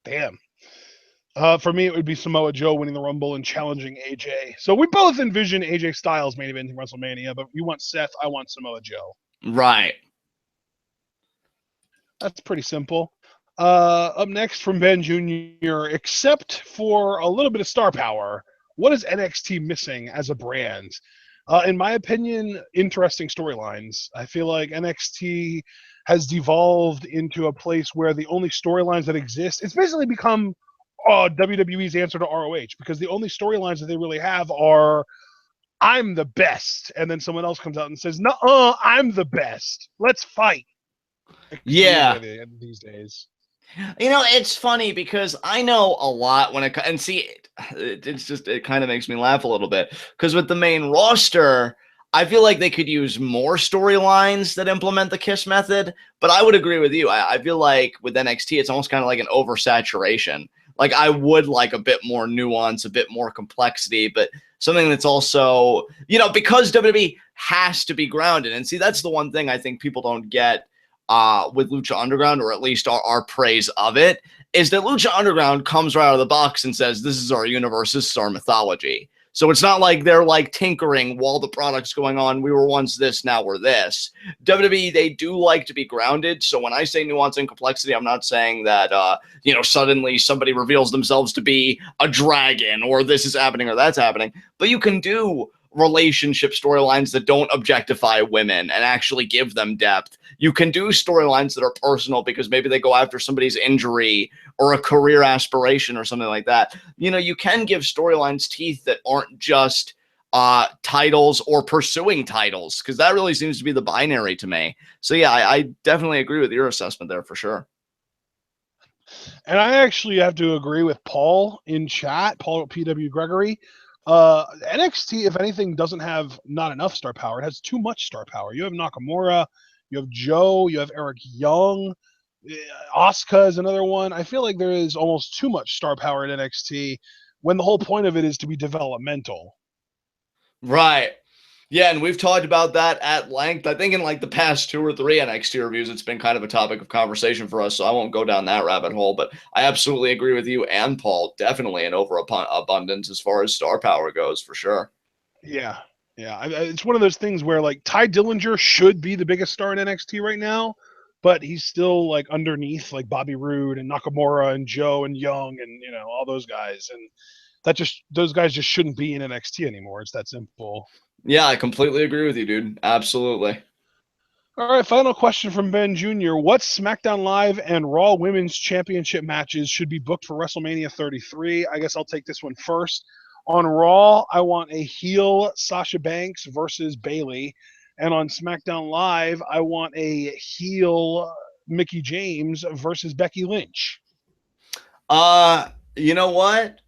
Damn. For me, it would be Samoa Joe winning the Rumble and challenging AJ. So we both envision AJ Styles main eventing WrestleMania, but you want Seth, I want Samoa Joe. Right. That's pretty simple. Up next from Ben Jr., except for a little bit of star power, what is NXT missing as a brand? In my opinion, interesting storylines. I feel like NXT has devolved into a place where the only storylines that exist, it's basically become WWE's answer to ROH, because the only storylines that they really have are I'm the best, and then someone else comes out and says, no, I'm the best. Let's fight. Yeah. These days. You know, it's funny because I know a lot when and see, it's just, it kind of makes me laugh a little bit because with the main roster, I feel like they could use more storylines that implement the KISS method, but I would agree with you. I feel like with NXT, it's almost kind of like an oversaturation. Like I would like a bit more nuance, a bit more complexity, but something that's also, you know, because WWE has to be grounded. And see, that's the one thing I think people don't get with Lucha Underground, or at least our praise of it, is that Lucha Underground comes right out of the box and says, this is our universe, this is our mythology. So it's not like they're like tinkering while the product's going on. We were once this, now we're this. WWE, they do like to be grounded. So when I say nuance and complexity, I'm not saying that, you know, suddenly somebody reveals themselves to be a dragon or this is happening or that's happening. But you can do relationship storylines that don't objectify women and actually give them depth. You can do storylines that are personal because maybe they go after somebody's injury or a career aspiration or something like that. You know, you can give storylines teeth that aren't just titles or pursuing titles, because that really seems to be the binary to me. So yeah, I definitely agree with your assessment there for sure. And I actually have to agree with Paul in chat, Paul PW Gregory. NXT, if anything, doesn't have not enough star power. It has too much star power. You have Nakamura, you have Joe, you have Eric Young, Asuka is another one. I feel like there is almost too much star power in NXT when the whole point of it is to be developmental. Right. Yeah, and we've talked about that at length. I think in like the past 2 or 3 NXT reviews, it's been kind of a topic of conversation for us, so I won't go down that rabbit hole. But I absolutely agree with you and Paul. Definitely an overabundance as far as star power goes, for sure. Yeah, yeah. It's one of those things where like Ty Dillinger should be the biggest star in NXT right now, but he's still like underneath like Bobby Roode and Nakamura and Joe and Young and, you know, all those guys. And that just, those guys just shouldn't be in NXT anymore. It's that simple. Yeah, I completely agree with you, dude. Absolutely. All right, final question from Ben Jr. What SmackDown Live and Raw Women's Championship matches should be booked for WrestleMania 33? I guess I'll take this one first. On Raw, I want a heel Sasha Banks versus Bayley. And on SmackDown Live, I want a heel Mickie James versus Becky Lynch. You know what?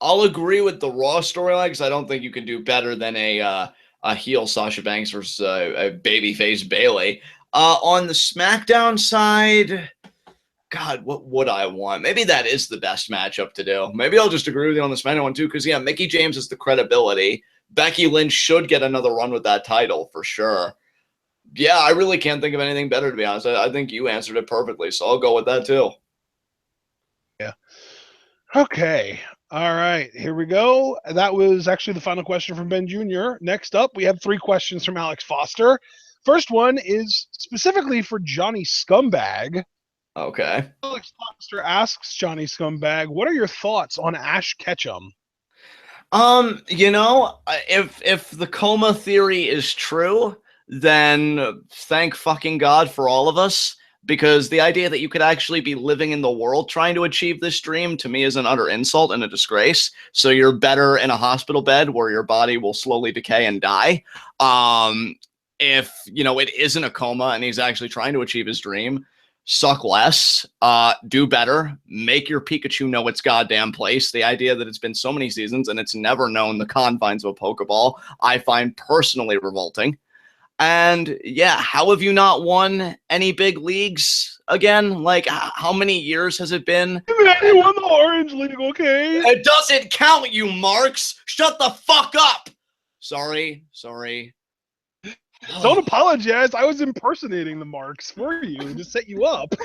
I'll agree with the Raw storyline because I don't think you can do better than a heel Sasha Banks versus a babyface Bayley. On the SmackDown side, God, what would I want? Maybe that is the best matchup to do. Maybe I'll just agree with you on the SmackDown one too, because yeah, Mickie James has the credibility. Becky Lynch should get another run with that title for sure. Yeah, I really can't think of anything better, to be honest. I think you answered it perfectly, so I'll go with that too. Yeah. Okay. All right. Here we go. That was actually the final question from Ben Jr. Next up, we have 3 questions from Alex Foster. First one is specifically for Johnny Scumbag. Okay. Alex Foster asks Johnny Scumbag, what are your thoughts on Ash Ketchum? You know, if the coma theory is true, then thank fucking God for all of us, because the idea that you could actually be living in the world trying to achieve this dream to me is an utter insult and a disgrace. So you're better in a hospital bed where your body will slowly decay and die. If, you know, it isn't a coma and he's actually trying to achieve his dream, suck less, do better, make your Pikachu know its goddamn place. The idea that it's been so many seasons and it's never known the confines of a Pokeball, I find personally revolting. And yeah, how have you not won any big leagues again? Like, how many years has it been? He won the Orange League, okay? It doesn't count, you marks. Shut the fuck up. Sorry. Don't apologize. I was impersonating the marks for you to set you up.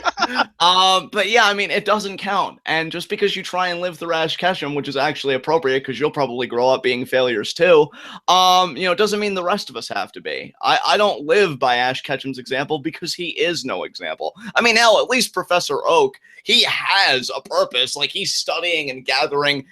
But yeah, I mean, it doesn't count. And just because you try and live through Ash Ketchum, which is actually appropriate because you'll probably grow up being failures too, you know, doesn't mean the rest of us have to be. I don't live by Ash Ketchum's example because he is no example. I mean, hell, at least Professor Oak, he has a purpose. Like, he's studying and gathering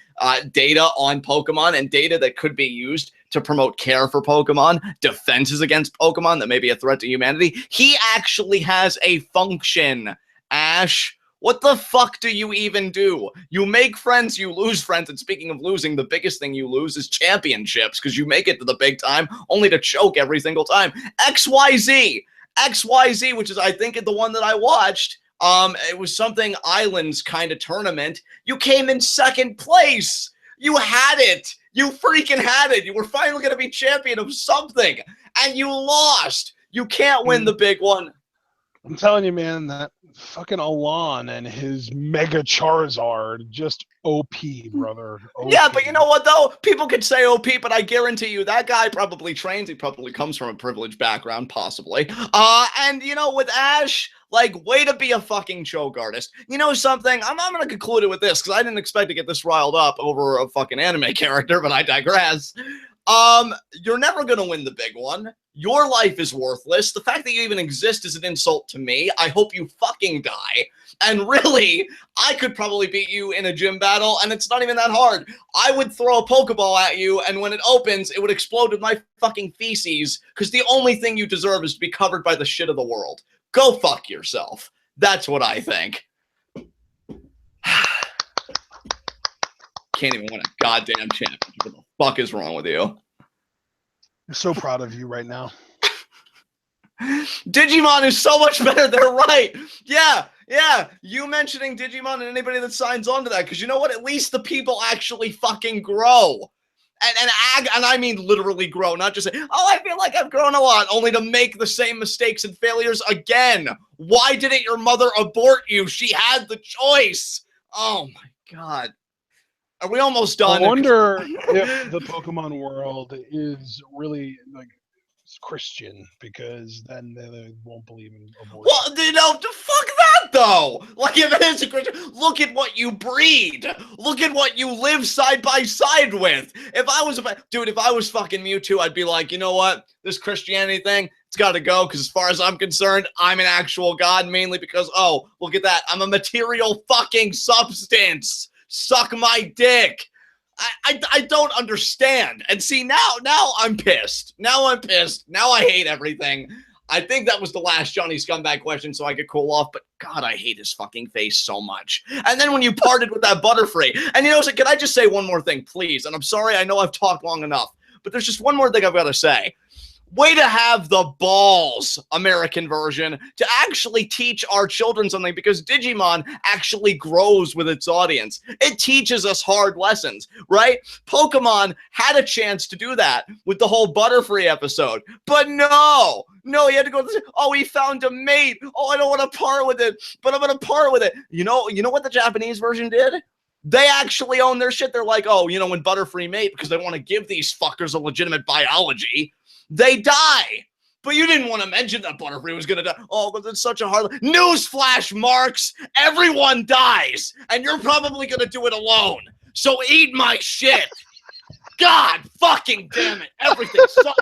data on Pokemon and data that could be used to promote care for Pokemon, defenses against Pokemon that may be a threat to humanity. He actually has a function. Ash, what the fuck do you even do? You make friends, you lose friends, and speaking of losing, the biggest thing you lose is championships, because you make it to the big time only to choke every single time. XYZ, which is, I think, the one that I watched, it was something Islands kind of tournament. You came in second place. You had it. You freaking had it. You were finally going to be champion of something, and you lost. You can't win the big one. I'm telling you, man, that fucking Alon and his Mega Charizard, just OP, brother. OP. Yeah, but you know what, though? People could say OP, but I guarantee you that guy probably trains. He probably comes from a privileged background, possibly. And, you know, with Ash, like, way to be a fucking choke artist. You know something? I'm going to conclude it with this, because I didn't expect to get this riled up over a fucking anime character, but I digress. You're never going to win the big one. Your life is worthless. The fact that you even exist is an insult to me. I hope you fucking die. And really, I could probably beat you in a gym battle, and it's not even that hard. I would throw a Pokeball at you, and when it opens, it would explode with my fucking feces, because the only thing you deserve is to be covered by the shit of the world. Go fuck yourself. That's what I think. Can't even win a goddamn championship. What the fuck is wrong with you? I'm so proud of you right now. Digimon is so much better. They're right. Yeah. You mentioning Digimon and anybody that signs on to that, because you know what? At least the people actually fucking grow. And I mean literally grow, not just say, oh, I feel like I've grown a lot, only to make the same mistakes and failures again. Why didn't your mother abort you? She had the choice. Oh my God. Are we almost done? I wonder if the Pokemon world is really like Christian, because then they won't believe in abortion. Well, you know, fuck that though. Like, if it is a Christian, look at what you breed. Look at what you live side by side with. If I was fucking Mewtwo, I'd be like, you know what? This Christianity thing, it's got to go, because as far as I'm concerned, I'm an actual god, mainly because, oh, look at that. I'm a material fucking substance. Suck my dick. I don't understand. And see, now I'm pissed. Now I hate everything. I think that was the last Johnny Scumbag question, so I could cool off, but God, I hate his fucking face so much. And then when you parted with that Butterfree, and you know, can I just say one more thing, please? And I'm sorry, I know I've talked long enough, but there's just one more thing I've got to say. Way to have the balls, American version, to actually teach our children something, because Digimon actually grows with its audience. It teaches us hard lessons, right? Pokemon had a chance to do that with the whole Butterfree episode, but no, he had to go, oh, he found a mate. Oh, I don't want to part with it, but I'm going to part with it. You know what the Japanese version did? They actually own their shit. They're like, oh, you know, when Butterfree mate, because they want to give these fuckers a legitimate biology, they die. But you didn't want to mention that Butterfree was going to die. Oh, because it's such a hard... Newsflash, Marks! Everyone dies! And you're probably going to do it alone. So eat my shit! God fucking damn it. Everything sucks.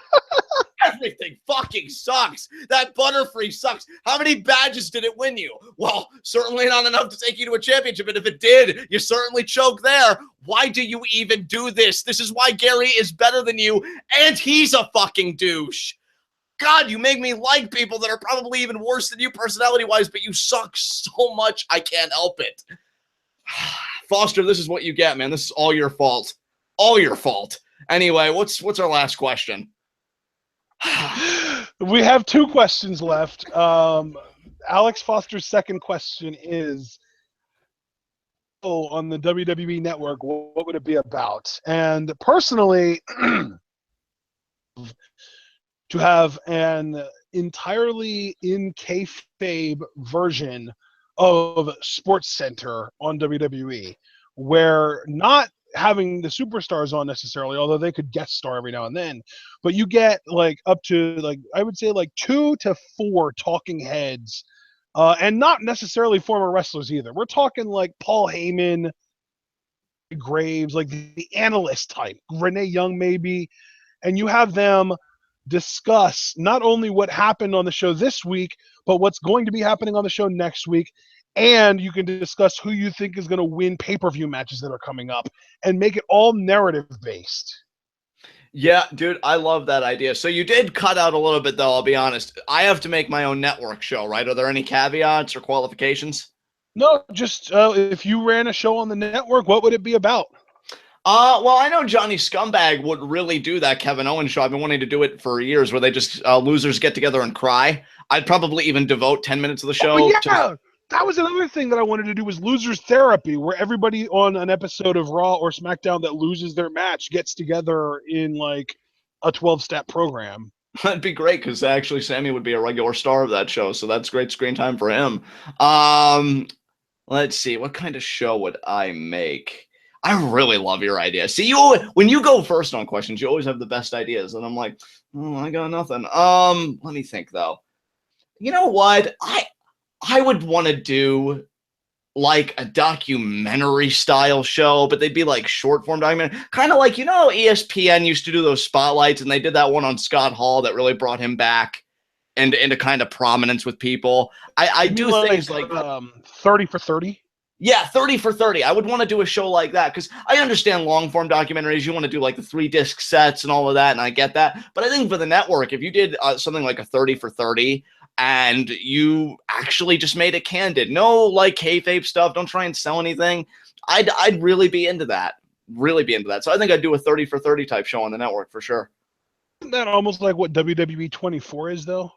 Everything fucking sucks. That Butterfree sucks. How many badges did it win you? Well, certainly not enough to take you to a championship. And if it did, you certainly choke there. Why do you even do this? This is why Gary is better than you, and he's a fucking douche. God, you make me like people that are probably even worse than you personality-wise, but you suck so much, I can't help it. Foster, this is what you get, man. This is all your fault. All your fault. Anyway, what's our last question? We have 2 questions left. Alex Foster's second question is, on the WWE Network, what would it be about? And personally, to have an entirely in kayfabe version of Sports Center on WWE, where not having the superstars on necessarily, although they could guest star every now and then, but you get like up to like, I would say like 2 to 4 talking heads, and not necessarily former wrestlers either. We're talking like Paul Heyman, Graves, like the analyst type, Renee Young maybe, and you have them discuss not only what happened on the show this week, but what's going to be happening on the show next week. And you can discuss who you think is going to win pay-per-view matches that are coming up and make it all narrative based. Yeah, dude, I love that idea. So you did cut out a little bit, though, I'll be honest. I have to make my own network show, right? Are there any caveats or qualifications? No, just if you ran a show on the network, what would it be about? Well, I know Johnny Scumbag would really do that Kevin Owens show. I've been wanting to do it for years, where they just losers get together and cry. I'd probably even devote 10 minutes of the show. Oh, yeah. That was another thing that I wanted to do, was losers therapy, where everybody on an episode of Raw or SmackDown that loses their match gets together in like a 12-step program. That'd be great, because actually Sammy would be a regular star of that show, so that's great screen time for him. Let's see, what kind of show would I make? I really love your idea. See, when you go first on questions, you always have the best ideas, and I'm like, oh, I got nothing. Let me think though. You know what? I would want to do like a documentary style show, but they'd be like short form documentary, kind of like, you know, ESPN used to do those spotlights, and they did that one on Scott Hall that really brought him back and into kind of prominence with people. I do things like 30 for 30. Yeah, 30 for 30. I would want to do a show like that, because I understand long form documentaries. You want to do like the 3-disc sets and all of that, and I get that. But I think for the network, if you did something like a 30 for 30, and you actually just made it candid, no like kayfabe stuff, don't try and sell anything, I'd really be into that. Really be into that. So I think I'd do a 30 for 30 type show on the network for sure. Isn't that almost like what WWE 24 is, though?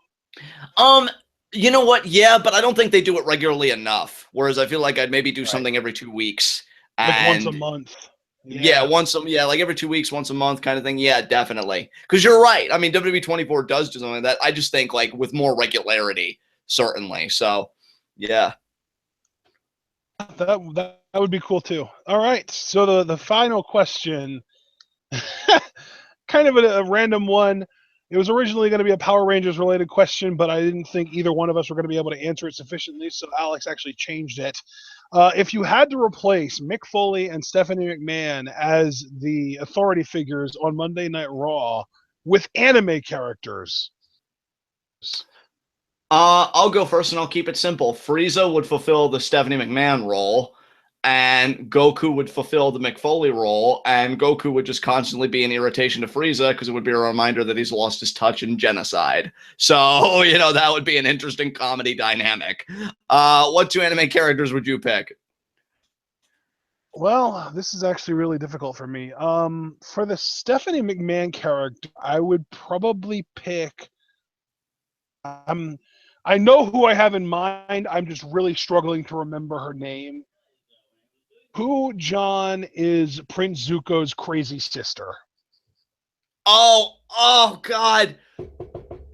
You know what? Yeah, but I don't think they do it regularly enough. Whereas I feel like I'd maybe do something every 2 weeks. Like once a month. Yeah, like every 2 weeks, once a month kind of thing. Yeah, definitely. Because you're right. I mean, WWE 24 does do something like that. I just think like with more regularity, certainly. So, yeah. That would be cool too. All right. So the final question, kind of a random one. It was originally going to be a Power Rangers related question, but I didn't think either one of us were going to be able to answer it sufficiently, so Alex actually changed it. If you had to replace Mick Foley and Stephanie McMahon as the authority figures on Monday Night Raw with anime characters. I'll go first, and I'll keep it simple. Frieza would fulfill the Stephanie McMahon role, and Goku would fulfill the Mick Foley role, and Goku would just constantly be an irritation to Frieza, because it would be a reminder that he's lost his touch in genocide. So, you know, that would be an interesting comedy dynamic. What 2 anime characters would you pick? Well, this is actually really difficult for me. For the Stephanie McMahon character, I would probably pick. I know who I have in mind. I'm just really struggling to remember her name. Who, John, is Prince Zuko's crazy sister? Oh, God.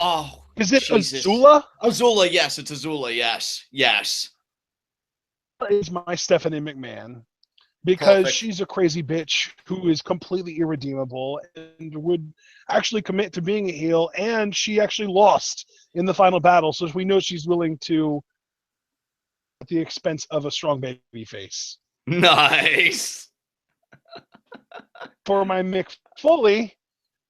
Oh, is it Jesus. Azula? Azula, yes, it's Azula, yes. Is my Stephanie McMahon, because Perfect. she's a crazy bitch who is completely irredeemable and would actually commit to being a heel, and she actually lost in the final battle, so we know she's willing to at the expense of a strong baby face. Nice. For my Mick fully,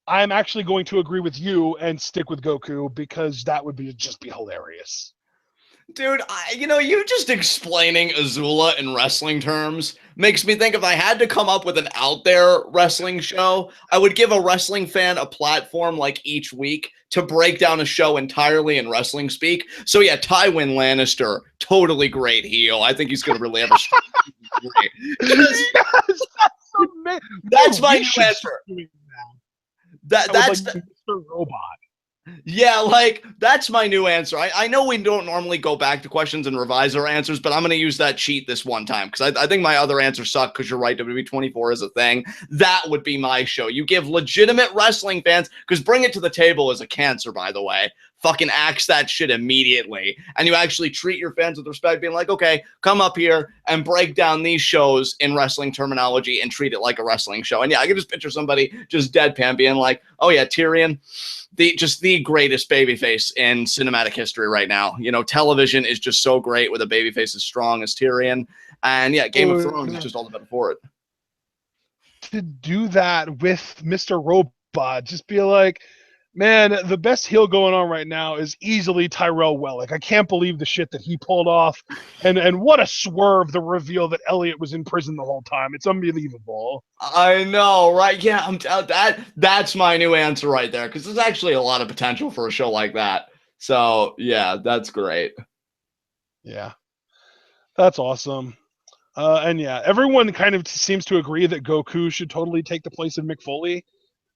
I'm actually going to agree with you and stick with Goku because that would just be hilarious. Dude, you just explaining Azula in wrestling terms makes me think if I had to come up with an out there wrestling show, I would give a wrestling fan a platform like each week to break down a show entirely in wrestling speak. So yeah, Tywin Lannister, totally great heel. I think he's going to really have a Yes, that's my new answer. That's like Mr. Robot. Yeah, like, that's my new answer. I know we don't normally go back to questions and revise our answers, but I'm going to use that cheat this one time because I think my other answers suck because you're right, WWE 24 is a thing. That would be my show. You give legitimate wrestling fans, because Bring It to the Table is a cancer, by the way. Fucking axe that shit immediately. And you actually treat your fans with respect, being like, okay, come up here and break down these shows in wrestling terminology and treat it like a wrestling show. And yeah, I can just picture somebody just deadpan being like, oh yeah, Tyrion, the greatest babyface in cinematic history right now. Television is just so great with a babyface as strong as Tyrion. And yeah, Game of Thrones is just all the better for it. To do that with Mr. Robot, just be like, man, the best heel going on right now is easily Tyrell Wellick. I can't believe the shit that he pulled off. And what a swerve, the reveal that Elliot was in prison the whole time. It's unbelievable. I know, right? Yeah, that's my new answer right there, because there's actually a lot of potential for a show like that. So, yeah, that's great. Yeah. That's awesome. And yeah, everyone kind of seems to agree that Goku should totally take the place of Mick Foley.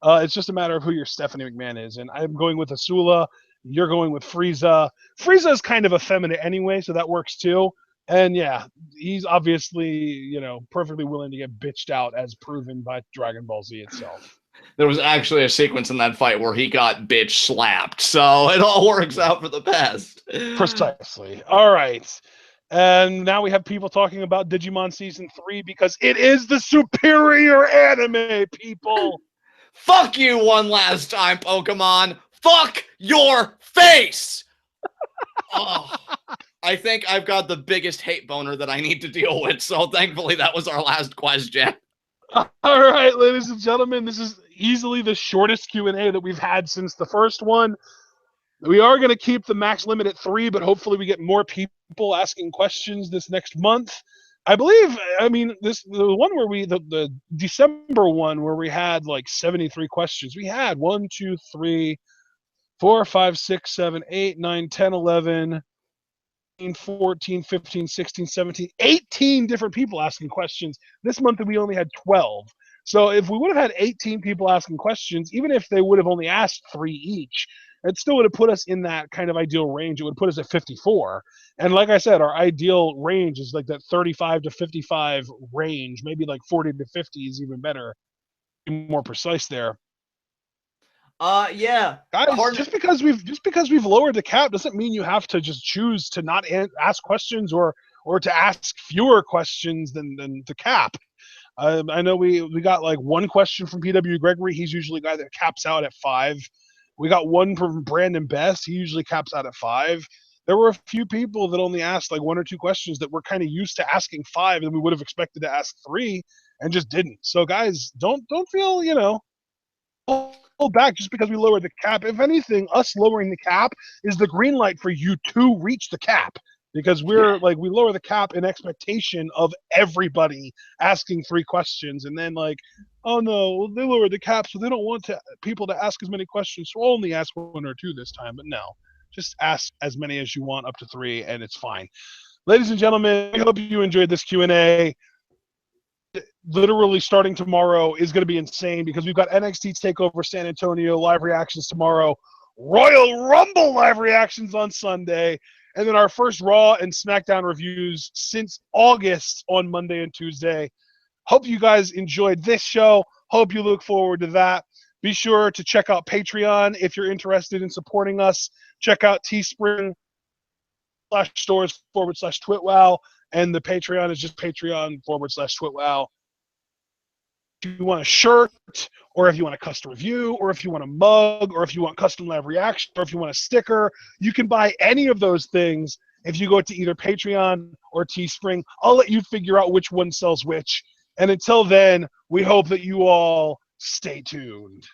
It's just a matter of who your Stephanie McMahon is. And I'm going with Azula. You're going with Frieza. Frieza is kind of effeminate anyway, so that works too. And yeah, he's obviously, perfectly willing to get bitched out as proven by Dragon Ball Z itself. There was actually a sequence in that fight where he got bitch slapped. So it all works out for the best. Precisely. All right. And now we have people talking about Digimon Season 3 because it is the superior anime, people. Fuck you one last time, Pokemon. Fuck your face. Oh, I think I've got the biggest hate boner that I need to deal with. So thankfully that was our last question. All right, ladies and gentlemen, this is easily the shortest Q&A that we've had since the first one. We are going to keep the max limit at 3, but hopefully we get more people asking questions this next month. I believe, the one where the December one where we had like 73 questions, we had 1, 2, 3, 4, 5, 6, 7, 8, 9, 10, 11, 14, 15, 16, 17, 18 different people asking questions. This month we only had 12. So if we would have had 18 people asking questions, even if they would have only asked 3 each, it still would have put us in that kind of ideal range. It would put us at 54. And like I said, our ideal range is like that 35 to 55 range, maybe like 40 to 50 is even better, more precise there. Yeah. Guys, just because we've lowered the cap doesn't mean you have to just choose to not ask questions or to ask fewer questions than the cap. I know we got like one question from PW Gregory. He's usually a guy that caps out at 5. We got one from Brandon Best. He usually caps out at 5. There were a few people that only asked like 1 or 2 questions that we're kind of used to asking 5, and we would have expected to ask 3 and just didn't. So guys, don't feel, hold back just because we lowered the cap. If anything, us lowering the cap is the green light for you to reach the cap, because we lower the cap in expectation of everybody asking 3 questions, and then like, oh no, they lowered the cap so they don't want people to ask as many questions, so we'll only ask 1 or 2 this time. But no, just ask as many as you want, up to 3, and it's fine. Ladies and gentlemen, I hope you enjoyed this Q&A. Literally starting tomorrow is going to be insane because we've got NXT TakeOver San Antonio live reactions tomorrow, Royal Rumble live reactions on Sunday, and then our first Raw and SmackDown reviews since August on Monday and Tuesday. Hope you guys enjoyed this show. Hope you look forward to that. Be sure to check out Patreon if you're interested in supporting us. Check out Teespring.com/stores/TWitWoW, and the Patreon is just Patreon.com/TWitWoW. If you want a shirt, or if you want a custom review, or if you want a mug, or if you want custom live reaction, or if you want a sticker, you can buy any of those things if you go to either Patreon or Teespring. I'll let you figure out which one sells which. And until then, we hope that you all Stay tuned.